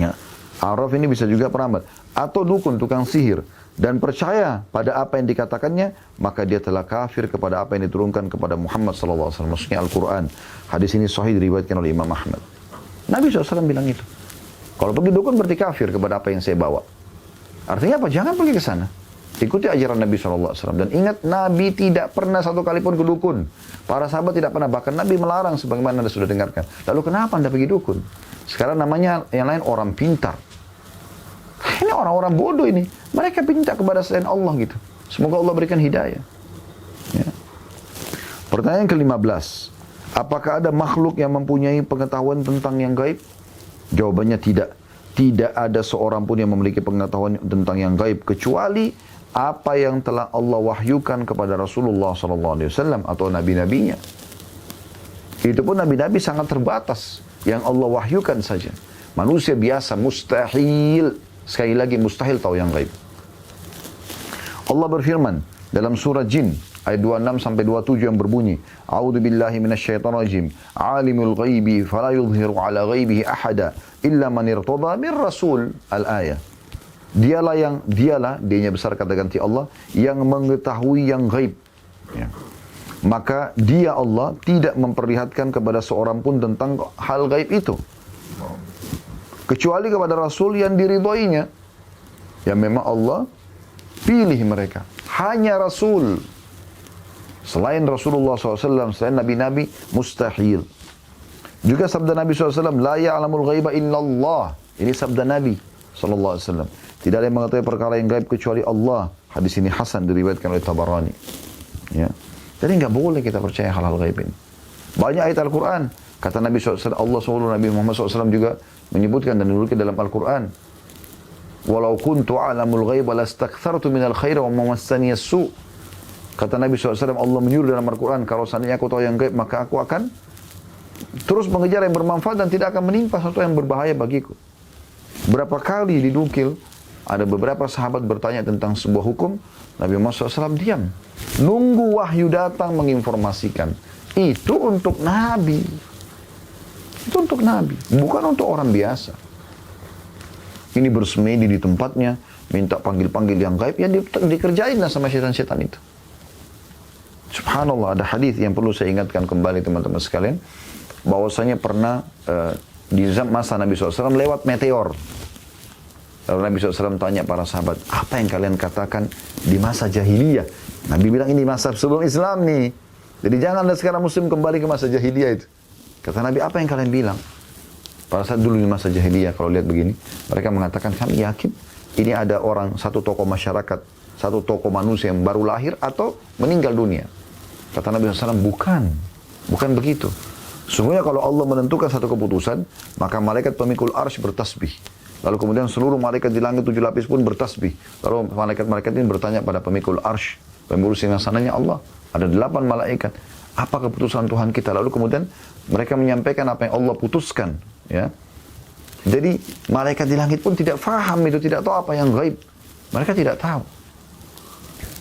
Ya. Araf ini bisa juga peramal atau dukun, tukang sihir, dan percaya pada apa yang dikatakannya, maka dia telah kafir kepada apa yang diturunkan kepada Muhammad SAW, maksudnya Al-Quran. Hadis ini sahih diriwayatkan oleh Imam Ahmad. Nabi SAW bilang itu. Kalau pergi dukun berarti kafir kepada apa yang saya bawa. Artinya apa? Jangan pergi ke sana. Ikuti ajaran Nabi SAW. Dan ingat, Nabi tidak pernah satu kali pun ke dukun. Para sahabat tidak pernah. Bahkan Nabi melarang sebagaimana Anda sudah dengarkan. Lalu kenapa Anda pergi dukun? Sekarang namanya yang lain orang pintar. Ini orang-orang bodoh ini. Mereka pintar kepada selain Allah gitu. Semoga Allah berikan hidayah. Ya. Pertanyaan ke-15. Apakah ada makhluk yang mempunyai pengetahuan tentang yang gaib? Jawabannya tidak. Tidak ada seorang pun yang memiliki pengetahuan tentang yang gaib kecuali apa yang telah Allah wahyukan kepada Rasulullah SAW atau nabi-nabinya. Itu pun nabi-nabi sangat terbatas yang Allah wahyukan saja. Manusia biasa mustahil, sekali lagi mustahil tahu yang gaib. Allah berfirman dalam surah Jin ayat 26 sampai 27 yang berbunyi, A'udzubillahi minasyaitonirrajim, Alimul ghaibi fala yudhiru ala ghaibihi ahada illa man irtada min rasul. Al-ayah. Dialah dianya besar kata ganti Allah yang mengetahui yang gaib. Ya. Maka dia Allah tidak memperlihatkan kepada seorang pun tentang hal gaib itu kecuali kepada rasul yang diridhoinya. Yang memang Allah pilih mereka. Hanya rasul. Selain Rasulullah SAW, selain Nabi-Nabi, mustahil. Juga sabda Nabi SAW, La ya'lamul ghaiba illallah. Ini sabda Nabi SAW. Tidak ada yang mengetahui perkara yang gaib kecuali Allah. Hadis ini Hasan diriwayatkan oleh Tabarani. Ya. Jadi nggak boleh kita percaya hal-hal gaib ini. Banyak ayat Al-Quran. Kata Nabi SAW, Allah SWT, Nabi Muhammad SAW juga menyebutkan dan menuliskan dalam Al-Quran. Walau kuntu a'lamul ghaiba lastakthartu minal khaira wa mamassani as-su'. Kata Nabi SAW, Allah menyuruh dalam Al-Quran, kalau seandainya aku tahu yang gaib, maka aku akan terus mengejar yang bermanfaat dan tidak akan menimpa sesuatu yang berbahaya bagiku. Berapa kali dinukil, ada beberapa sahabat bertanya tentang sebuah hukum, Nabi Muhammad SAW diam. Nunggu wahyu datang menginformasikan. Itu untuk Nabi. Itu untuk Nabi, bukan untuk orang biasa. Ini bersemedi di tempatnya, minta panggil-panggil yang gaib, ya dikerjain lah sama syaitan-syaitan itu. Subhanallah, ada hadis yang perlu saya ingatkan kembali teman-teman sekalian, bahwasanya pernah di masa Nabi SAW lewat meteor. Lalu Nabi SAW tanya para sahabat, apa yang kalian katakan di masa jahiliyah? Nabi bilang ini masa sebelum Islam nih. Jadi janganlah sekarang muslim kembali ke masa jahiliyah itu. Kata Nabi, apa yang kalian bilang? Pada saat dulu di masa jahiliyah, kalau lihat begini, mereka mengatakan, kami yakin ini ada orang, satu tokoh masyarakat, satu tokoh manusia yang baru lahir atau meninggal dunia. Kata Nabi SAW, bukan begitu. Sungguhnya kalau Allah menentukan satu keputusan, maka malaikat pemikul arsy bertasbih. Lalu kemudian seluruh malaikat di langit 7 lapis pun bertasbih. Lalu malaikat-malaikat ini bertanya pada pemikul arsy, pengurus singgasananya Allah. Ada 8 malaikat. Apa keputusan Tuhan kita? Lalu kemudian mereka menyampaikan apa yang Allah putuskan. Ya. Jadi malaikat di langit pun tidak faham itu, tidak tahu apa yang gaib. Mereka tidak tahu.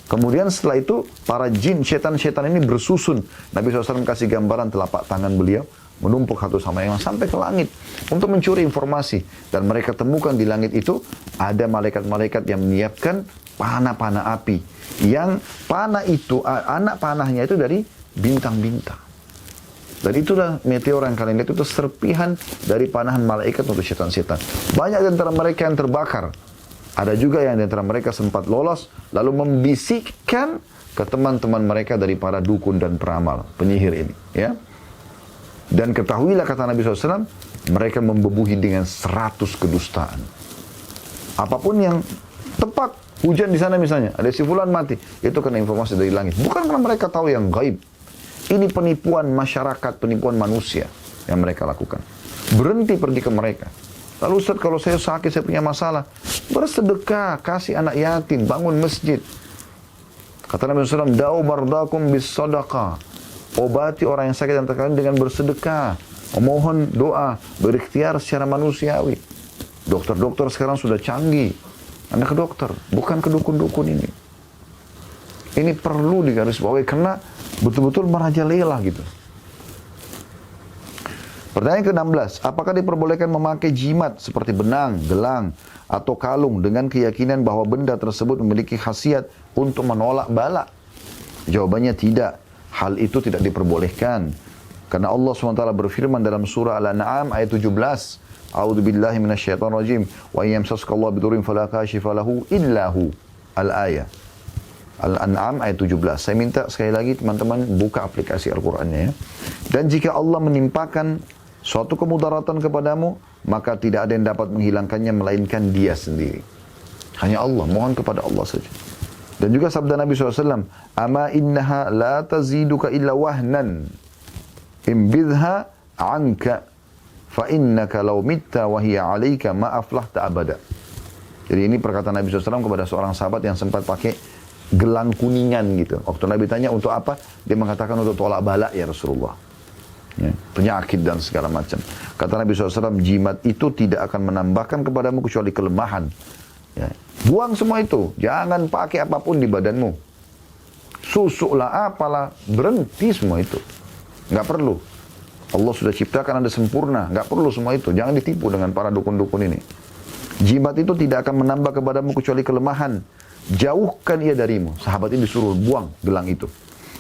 Kemudian setelah itu para jin, setan-setan ini bersusun. Nabi SAW kasih gambaran telapak tangan beliau. menumpuk satu sama yang lain sampai ke langit untuk mencuri informasi. Dan mereka temukan di langit itu ada malaikat-malaikat yang menyiapkan panah-panah api. Yang panah itu, anak panahnya itu dari bintang-bintang. Dan itulah meteor yang kalian lihat itu serpihan dari panahan malaikat untuk setan-setan. Banyak di antara mereka yang terbakar. Ada juga yang di antara mereka sempat lolos lalu membisikkan ke teman-teman mereka dari para dukun dan peramal, penyihir ini. Ya. Dan ketahuilah kata Nabi SAW, mereka membebuhi dengan 100 kedustaan. Apapun yang tepat, hujan di sana misalnya, ada si fulan mati, itu kena informasi dari langit. Bukan karena mereka tahu yang gaib. Ini penipuan masyarakat, penipuan manusia yang mereka lakukan. Berhenti pergi ke mereka. Lalu Ustaz, kalau saya sakit, saya punya masalah, bersedekah, kasih anak yatim, bangun masjid. Kata Nabi SAW, da'u mardakum bis sadaqah. Obati orang yang sakit antara kalian dengan bersedekah. Memohon doa, berikhtiar secara manusiawi. Dokter-dokter sekarang sudah canggih. Anda ke dokter, bukan ke dukun-dukun ini. Ini perlu digarisbawahi karena betul-betul merajalela gitu. Pertanyaan ke-16, apakah diperbolehkan memakai jimat seperti benang, gelang, atau kalung dengan keyakinan bahwa benda tersebut memiliki khasiat untuk menolak bala? Jawabannya tidak. Hal itu tidak diperbolehkan. Karena Allah SWT berfirman dalam surah Al-An'am ayat 17, A'udzu billahi minasyaitonir rajim, wa yamsaskallahu bidurrin fala kashifa lahu illa hu. Al-ayah. Al-An'am ayat 17. Saya minta sekali lagi teman-teman buka aplikasi Al-Qur'annya ya. Dan jika Allah menimpakan suatu kemudaratan kepadamu, maka tidak ada yang dapat menghilangkannya melainkan Dia sendiri. Hanya Allah, mohon kepada Allah saja. Dan juga sabda Nabi SAW, ama innaha la taziduka illa wahnan imbidha anka fa innaka law mitta wa hiya alayka ma aflahta abada. Jadi ini perkataan Nabi SAW kepada seorang sahabat yang sempat pakai gelang kuningan gitu. Waktu Nabi tanya untuk apa? Dia mengatakan untuk tolak bala ya Rasulullah. Ya, penyakit dan segala macam. Kata Nabi SAW, jimat itu tidak akan menambahkan kepadamu kecuali kelemahan. Ya. Buang semua itu. Jangan pakai apapun di badanmu. Susuk lah, apalah. Berhenti semua itu. Nggak perlu. Allah sudah ciptakan Anda sempurna. Nggak perlu semua itu. Jangan ditipu dengan para dukun-dukun ini. Jimat itu tidak akan menambah kepadamu kecuali kelemahan. Jauhkan ia darimu. Sahabat ini disuruh buang gelang itu.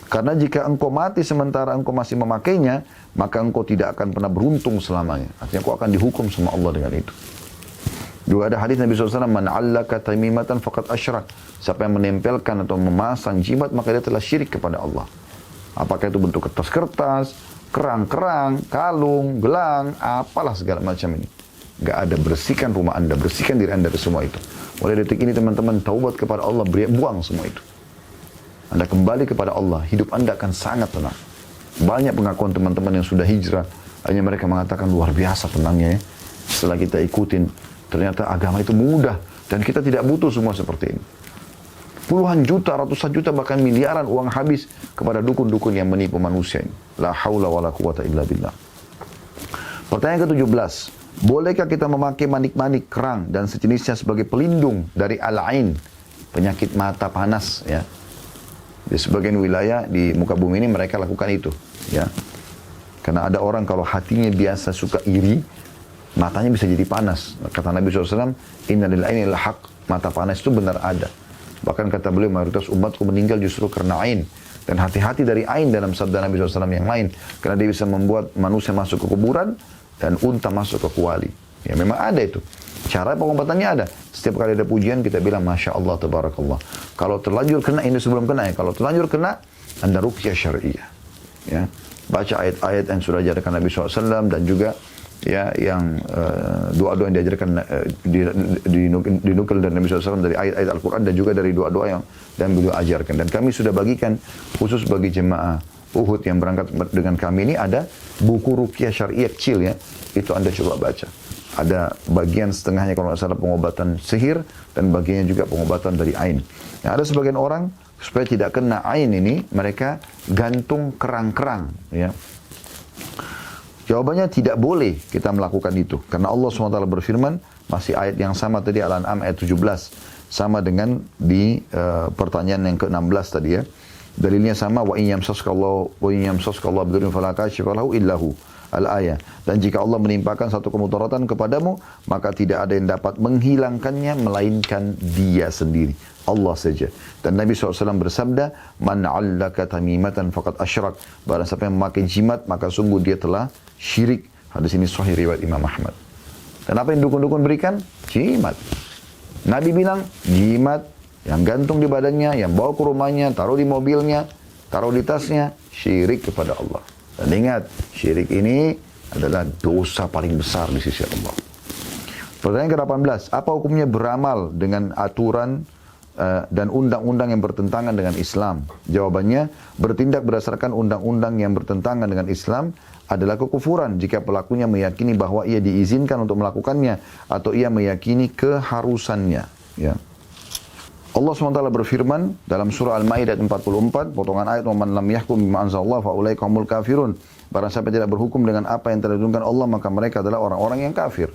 Karena jika engkau mati sementara engkau masih memakainya, maka engkau tidak akan pernah beruntung selamanya. Artinya engkau akan dihukum sama Allah dengan itu. Juga ada hadis Nabi SAW, man 'allaka tamimatan faqad asyrak. Siapa yang menempelkan atau memasang jimat, maka dia telah syirik kepada Allah. Apakah itu bentuk kertas-kertas, kerang-kerang, kalung, gelang, apalah segala macam ini. Gak ada, bersihkan rumah Anda, bersihkan diri Anda dari semua itu. Mulai detik ini teman-teman taubat kepada Allah, buang semua itu. Anda kembali kepada Allah, hidup Anda akan sangat tenang. Banyak pengakuan teman-teman yang sudah hijrah, hanya mereka mengatakan luar biasa tenangnya ya. Setelah kita ikutin, ternyata agama itu mudah dan kita tidak butuh semua seperti ini. Puluhan juta, ratusan juta, bahkan miliaran uang habis kepada dukun-dukun yang menipu manusia ini. La haula wa la quwata illa billah. Pertanyaan ke-17. Bolehkah kita memakai manik-manik, kerang dan sejenisnya sebagai pelindung dari al-ain, penyakit mata panas ya? Di sebagian wilayah di muka bumi ini mereka lakukan itu ya. Karena ada orang kalau hatinya biasa suka iri, matanya bisa jadi panas. Kata Nabi SAW, inna lil aini lahaq, mata panas itu benar ada. Bahkan kata beliau, mayoritas umatku meninggal justru karena ain. Dan hati-hati dari ain dalam sabda Nabi SAW yang lain. Karena dia bisa membuat manusia masuk ke kuburan dan unta masuk ke kuali. Ya memang ada itu. Cara pengobatannya ada. Setiap kali ada pujian kita bilang Masya Allah, Tabarakallah. Kalau terlanjur kena, ini sebelum kena ya. Kalau terlanjur kena, Anda ruqyah syariah. Ya. Baca ayat-ayat yang sudah diajarkan Nabi SAW dan juga ya yang doa-doa yang diajarkan dinukil dari Nabi SAW dari ayat-ayat Al-Quran dan juga dari doa-doa yang dan beliau ajarkan. Dan kami sudah bagikan khusus bagi jemaah Uhud yang berangkat dengan kami ini ada buku ruqyah syariah kecil ya. Itu Anda coba baca. Ada bagian setengahnya kalau nggak salah pengobatan sihir dan bagiannya juga pengobatan dari ain. Nah, ada sebagian orang supaya tidak kena ain ini mereka gantung kerang-kerang ya. Jawabannya tidak boleh kita melakukan itu. Karena Allah SWT berfirman, masih ayat yang sama tadi Al-An'am ayat 17. Sama dengan di pertanyaan yang ke-16 tadi ya. Dalilnya sama, wa in yamsaskallahu bidurrin fala kashifa lahu illa hu. Al-ayah. Dan jika Allah menimpakan satu kemudaratan kepadamu, maka tidak ada yang dapat menghilangkannya melainkan Dia sendiri, Allah saja. Dan Nabi SAW bersabda, "Man 'allaka tamimatan faqad asyrak." Barang siapa yang memakai jimat, maka sungguh dia telah syirik. Hadis ini sahih riwayat Imam Ahmad. Dan apa yang dukun-dukun berikan? Jimat. Nabi bilang, jimat yang gantung di badannya, yang bawa ke rumahnya, taruh di mobilnya, taruh di tasnya, syirik kepada Allah. Dan ingat, syirik ini adalah dosa paling besar di sisi Allah. Pertanyaan ke-18, apa hukumnya beramal dengan aturan dan undang-undang yang bertentangan dengan Islam? Jawabannya, bertindak berdasarkan undang-undang yang bertentangan dengan Islam adalah kekufuran jika pelakunya meyakini bahwa ia diizinkan untuk melakukannya atau ia meyakini keharusannya. Ya. Allah SWT berfirman dalam surah Al-Ma'idah 44, potongan ayat, "Man lam yahkum bima anzalallah fa ulaika humul kafirun." Barang siapa tidak berhukum dengan apa yang telah diturunkan Allah, maka mereka adalah orang-orang yang kafir.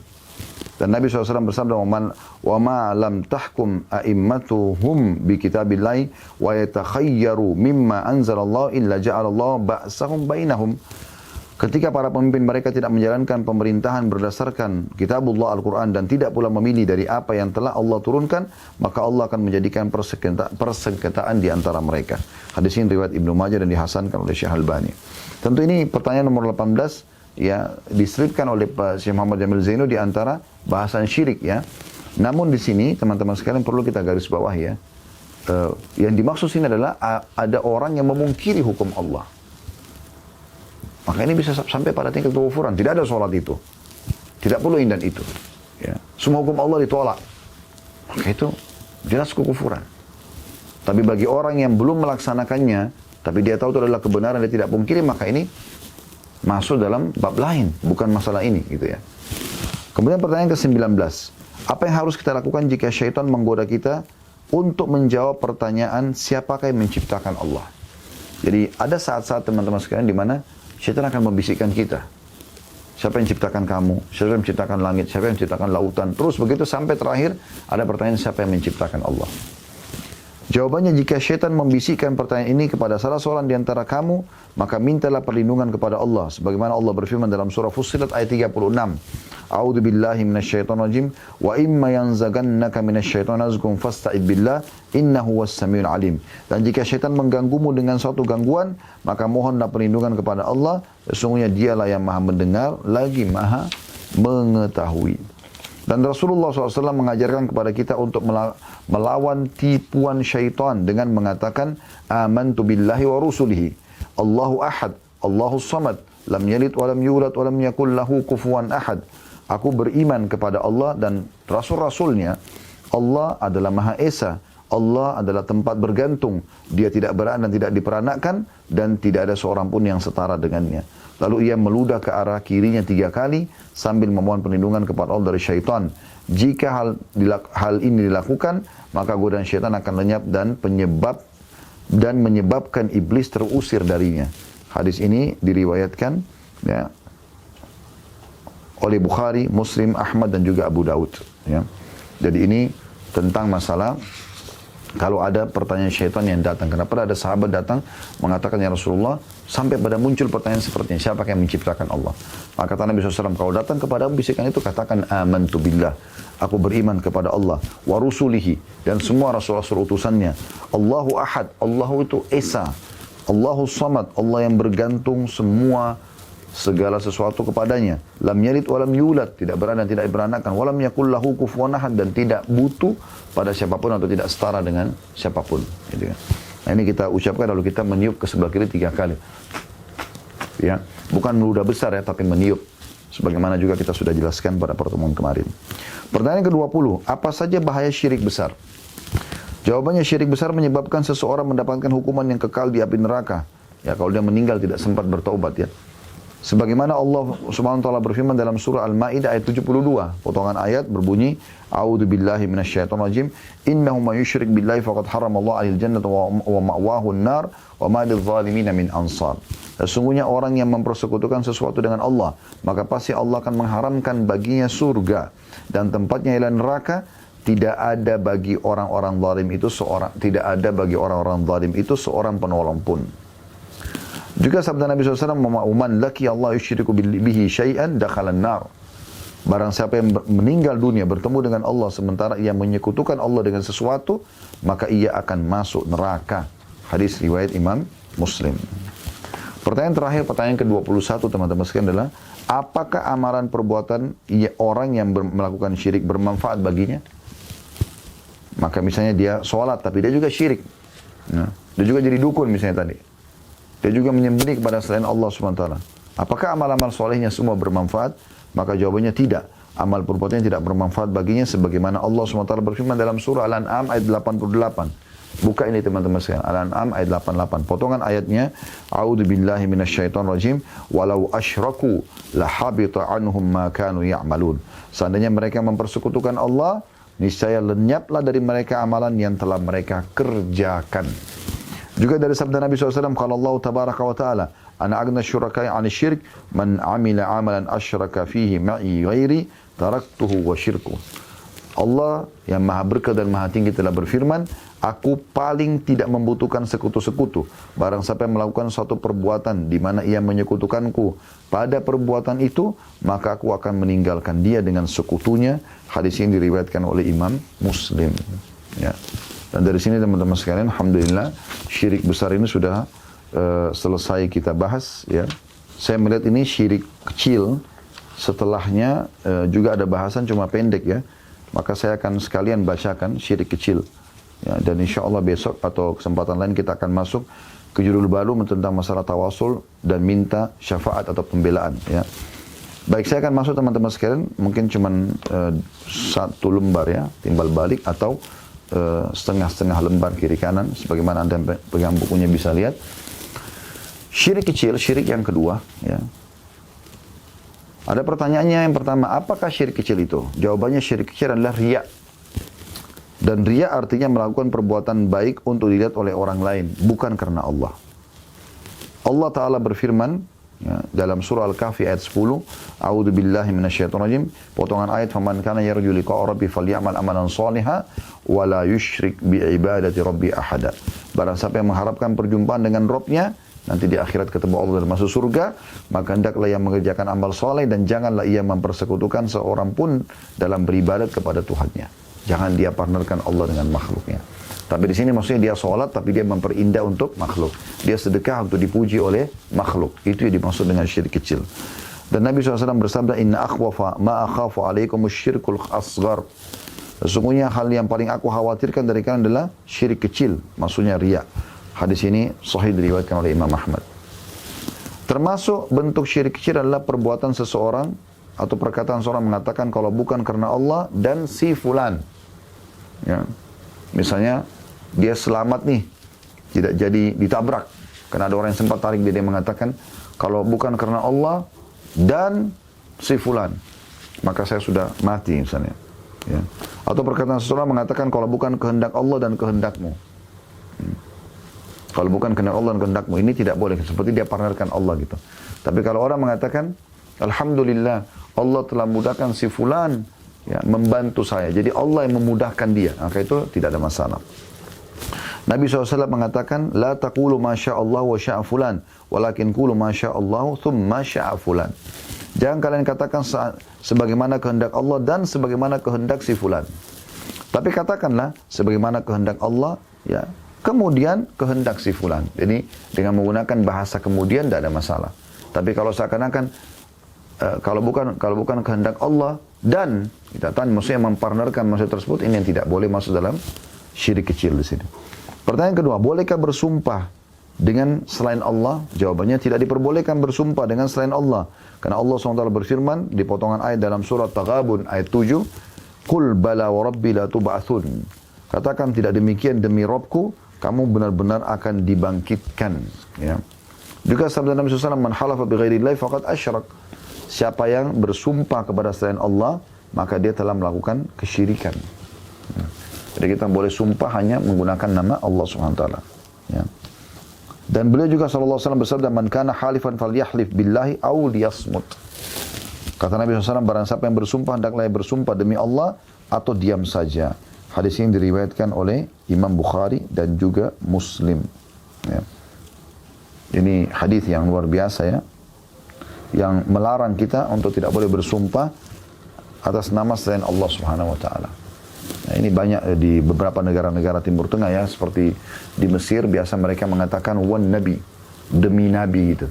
Dan Nabi SAW bersabda, "Wa ma lam tahkum a'immatuhum bi kitabillahi wa yatakhayyaru mimma anzalallah illa ja'alallahu ba'sahum bainahum." Ketika para pemimpin mereka tidak menjalankan pemerintahan berdasarkan kitabullah Al-Quran dan tidak pula memilih dari apa yang telah Allah turunkan, maka Allah akan menjadikan persengketaan di antara mereka. Hadis ini riwayat Ibnu Majah dan dihasankan oleh Syekh Albani. Tentu ini pertanyaan nomor 18 ya diselipkan oleh Pak Syekh Muhammad Jamil Zainu di antara bahasan syirik ya. Namun di sini teman-teman sekalian perlu kita garis bawahi ya. Yang dimaksud sini adalah ada orang yang memungkiri hukum Allah. Maka ini bisa sampai pada tingkat kekufuran. Tidak ada sholat itu. Tidak perlu ini dan itu. Ya. Semua hukum Allah ditolak. Maka itu jelas kekufuran. Tapi bagi orang yang belum melaksanakannya, tapi dia tahu itu adalah kebenaran, dia tidak pungkiri, maka ini masuk dalam bab lain. Bukan masalah ini. Gitu ya. Kemudian pertanyaan ke-19. Apa yang harus kita lakukan jika syaitan menggoda kita untuk menjawab pertanyaan siapakah yang menciptakan Allah? Jadi ada saat-saat teman-teman sekalian di mana syaitan akan membisikkan kita. Siapa yang menciptakan kamu? Siapa yang menciptakan langit? Siapa yang menciptakan lautan? Terus begitu sampai terakhir ada pertanyaan siapa yang menciptakan Allah. Jawabannya, jika syaitan membisikkan pertanyaan ini kepada salah seorang di antara kamu, maka mintalah perlindungan kepada Allah. Sebagaimana Allah berfirman dalam surah Fussilat ayat 36. A'udzu billahi minasyaitonir rajim wa imma yanzagannaka minasyaitonir nazghun fasta'id billah innahu was-samiul alim. Dan jika syaitan mengganggumu dengan suatu gangguan, maka mohonlah perlindungan kepada Allah. Sesungguhnya Dialah yang Maha mendengar lagi Maha mengetahui. Dan Rasulullah SAW mengajarkan kepada kita untuk melawan tipuan syaitan dengan mengatakan, "Amantu billahi wa rusulihi. Allahu ahad, Allahu samad, lam yalid wa lam yulad wa lam yakul lahu kufuwan ahad." Aku beriman kepada Allah dan Rasul-Rasulnya. Allah adalah Maha Esa. Allah adalah tempat bergantung. Dia tidak beranak dan tidak diperanakkan, dan tidak ada seorang pun yang setara dengannya. Lalu ia meludah ke arah kirinya 3 kali sambil memohon perlindungan kepada Allah dari syaitan. Jika hal ini dilakukan, maka godaan syaitan akan lenyap dan menyebabkan iblis terusir darinya. Hadis ini diriwayatkan ya, oleh Bukhari, Muslim, Ahmad dan juga Abu Daud. Ya. Jadi ini tentang masalah kalau ada pertanyaan syaitan yang datang. Kenapa ada sahabat datang mengatakan, "Ya Rasulullah," sampai pada muncul pertanyaan seperti ini, siapa yang menciptakan Allah? Maka kata Nabi SAW, kalau datang kepada bisikan itu, katakan, "Amantu billah." Aku beriman kepada Allah. Wa rusulihi. Dan semua rasul-rasul utusannya. Allahu ahad. Allahu itu Esa. Allahu samad. Allah yang bergantung semua segala sesuatu kepadanya. Lam yalid wa lam yulad, tidak beranak dan tidak diperanakkan. Wa lam yakul lahu kufuwan ahad, dan tidak butuh pada siapapun atau tidak setara dengan siapapun. Gitu kan. Nah ini kita ucapkan lalu kita meniup ke sebelah kiri 3 kali. Ya, bukan meludah besar ya, tapi meniup. Sebagaimana juga kita sudah jelaskan pada pertemuan kemarin. Pertanyaan ke-20, apa saja bahaya syirik besar? Jawabannya, syirik besar menyebabkan seseorang mendapatkan hukuman yang kekal di api neraka. Ya, kalau dia meninggal tidak sempat bertaubat ya. Sebagaimana Allah Subhanahu wa taala berfirman dalam surah Al-Maidah ayat 72, potongan ayat berbunyi, "A'udzu billahi minasyaitonir rajim. Innahu may yusyrik billahi faqad haramallahu 'alal jannata wa ma'wahu an-nar wa ma lidh-dhalimin min ansar." Sesungguhnya orang yang mempersekutukan sesuatu dengan Allah, maka pasti Allah akan mengharamkan baginya surga dan tempatnya ialah neraka. Tidak ada bagi orang-orang zalim itu seorang penolong pun. Juga sabda Nabi SAW, "Man laki Allah yusyriku bihi syai'an dakhalan nar." Barang siapa yang meninggal dunia bertemu dengan Allah sementara ia menyekutukan Allah dengan sesuatu, maka ia akan masuk neraka. Hadis riwayat Imam Muslim. Pertanyaan terakhir, pertanyaan ke-21 teman-teman sekalian adalah, apakah amalan perbuatan orang yang melakukan syirik bermanfaat baginya? Maka misalnya dia sholat tapi dia juga syirik. Nah, dia juga jadi dukun misalnya tadi. Dia juga menyembelih kepada selain Allah SWT. Apakah amal-amal solehnya semua bermanfaat? Maka jawabannya tidak. Amal perbuatannya tidak bermanfaat baginya sebagaimana Allah SWT berfirman dalam surah Al-An'am ayat 88. Buka ini teman-teman sekalian. Al-An'am ayat 88. Potongan ayatnya, A'udzu billahi minasyaitonir rajim, walau asyraku lahabita anhum ma kanu ya'malun. Seandainya mereka mempersekutukan Allah, niscaya lenyaplah dari mereka amalan yang telah mereka kerjakan. Juga dari sabda Nabi SAW, kalau Allah tabaraka wa ta'ala, ana agna syurakai an syirk, man amila amalan asyraka fihi ma'i ghairi, taraktuhu wa syirku. Allah yang maha berkah dan maha tinggi telah berfirman, aku paling tidak membutuhkan sekutu-sekutu. Barang siapa yang melakukan suatu perbuatan di mana ia menyekutukanku pada perbuatan itu, maka aku akan meninggalkan dia dengan sekutunya. Hadis ini diriwayatkan oleh Imam Muslim. Ya. Dan dari sini teman-teman sekalian, alhamdulillah syirik besar ini sudah selesai kita bahas. Ya, saya melihat ini syirik kecil. Setelahnya juga ada bahasan cuma pendek ya. Maka saya akan sekalian bacakan syirik kecil. Ya, dan insya Allah besok atau kesempatan lain kita akan masuk ke judul baru tentang masalah tawasul dan minta syafaat atau pembelaan. Ya. Baik, saya akan masuk teman-teman sekalian. Mungkin cuma satu lembar ya, timbal balik atau setengah-setengah lembar kiri kanan sebagaimana Anda pegang bukunya bisa lihat. Syirik kecil, syirik yang kedua ya. Ada pertanyaannya yang pertama, apakah syirik kecil itu? Jawabannya syirik kecil adalah riya. Dan riya artinya melakukan perbuatan baik untuk dilihat oleh orang lain, bukan karena Allah. Allah Ta'ala berfirman ya, dalam surah Al-Kahfi ayat 10, A'udzu billahi minasyaitonir rajim, potongan ayat, "Faman kana yarju liqa'a rabbi falyamal amalan shalihan wa la yusyrik bi ibadati rabbi ahada." Barang siapa yang mengharapkan perjumpaan dengan Rabbnya, nanti di akhirat ketemu Allah dan masuk surga, maka hendaklah ia mengerjakan amal soleh dan janganlah ia mempersekutukan seorang pun dalam beribadat kepada Tuhannya. Jangan dia partnerkan Allah dengan makhluknya. Tapi di sini maksudnya dia sholat, tapi dia memperindah untuk makhluk. Dia sedekah untuk dipuji oleh makhluk. Itu yang dimaksud dengan syirik kecil. Dan Nabi SAW bersabda, Inna akhwafa ma akhafu alaikumus syirkul asghar. Sesungguhnya hal yang paling aku khawatirkan dari kalian adalah syirik kecil. Maksudnya riya. Hadis ini sahih diriwayatkan oleh Imam Ahmad. Termasuk bentuk syirik kecil adalah perbuatan seseorang atau perkataan seorang mengatakan kalau bukan karena Allah dan si fulan. Ya. Misalnya dia selamat nih, tidak jadi ditabrak. Karena ada orang yang sempat tarik dia mengatakan kalau bukan karena Allah dan si fulan, maka saya sudah mati misalnya. Ya. Atau perkataan seseorang mengatakan kalau bukan kehendak Allah dan kehendakmu. Kalau bukan kehendak Allah dan kehendakmu, ini tidak boleh. Seperti dia partnerkan Allah gitu. Tapi kalau orang mengatakan, Alhamdulillah, Allah telah mudahkan si fulan ya, membantu saya. Jadi Allah yang memudahkan dia. Maka itu tidak ada masalah. Nabi SAW mengatakan, La taqulu ma Allah wa sya'a fulan, walakin qulu ma Allah thumma sya'a fulan. Jangan kalian katakan sebagaimana kehendak Allah dan sebagaimana kehendak si fulan. Tapi katakanlah sebagaimana kehendak Allah, ya, kemudian kehendak si fulan. Jadi dengan menggunakan bahasa kemudian tidak ada masalah. Tapi kalau seakan-akan kalau bukan kehendak Allah dan kita tahu maksudnya mempartnerkan maksud tersebut, ini yang tidak boleh masuk dalam syirik kecil di sini. Pertanyaan kedua, bolehkah bersumpah dengan selain Allah? Jawabannya tidak diperbolehkan bersumpah dengan selain Allah. Karena Allah SWT berfirman di potongan ayat dalam surat Taghabun ayat 7, Qul bala wa rabbi la tub'atsun. Katakan tidak demikian demi Rabbku, kamu benar-benar akan dibangkitkan. Ya. Juga sabda Nabi SAW, Man halafa bi ghairillahi faqad asyrak. Siapa yang bersumpah kepada selain Allah, maka dia telah melakukan kesyirikan. Ya. Jadi kita boleh sumpah hanya menggunakan nama Allah SWT. Ya. Dan beliau juga SAW bersabda, Man kana halifan falyahlif billahi aw liyasmut. Kata Nabi SAW, barang siapa yang bersumpah, hendaklah bersumpah demi Allah atau diam saja. Hadis ini diriwayatkan oleh Imam Bukhari dan juga Muslim. Ya. Ini hadis yang luar biasa ya, yang melarang kita untuk tidak boleh bersumpah atas nama selain Allah Subhanahu wa taala. Nah, ini banyak di beberapa negara-negara Timur Tengah ya, seperti di Mesir biasa mereka mengatakan wan nabi, demi nabi gitu.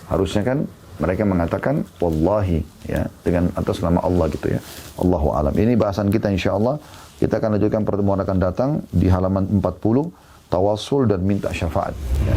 Harusnya kan mereka mengatakan wallahi ya, dengan atas nama Allah gitu ya. Allahu alam. Ini bahasan kita insyaallah. Kita akan lanjutkan pertemuan akan datang di halaman 40, tawassul dan minta syafaat ya.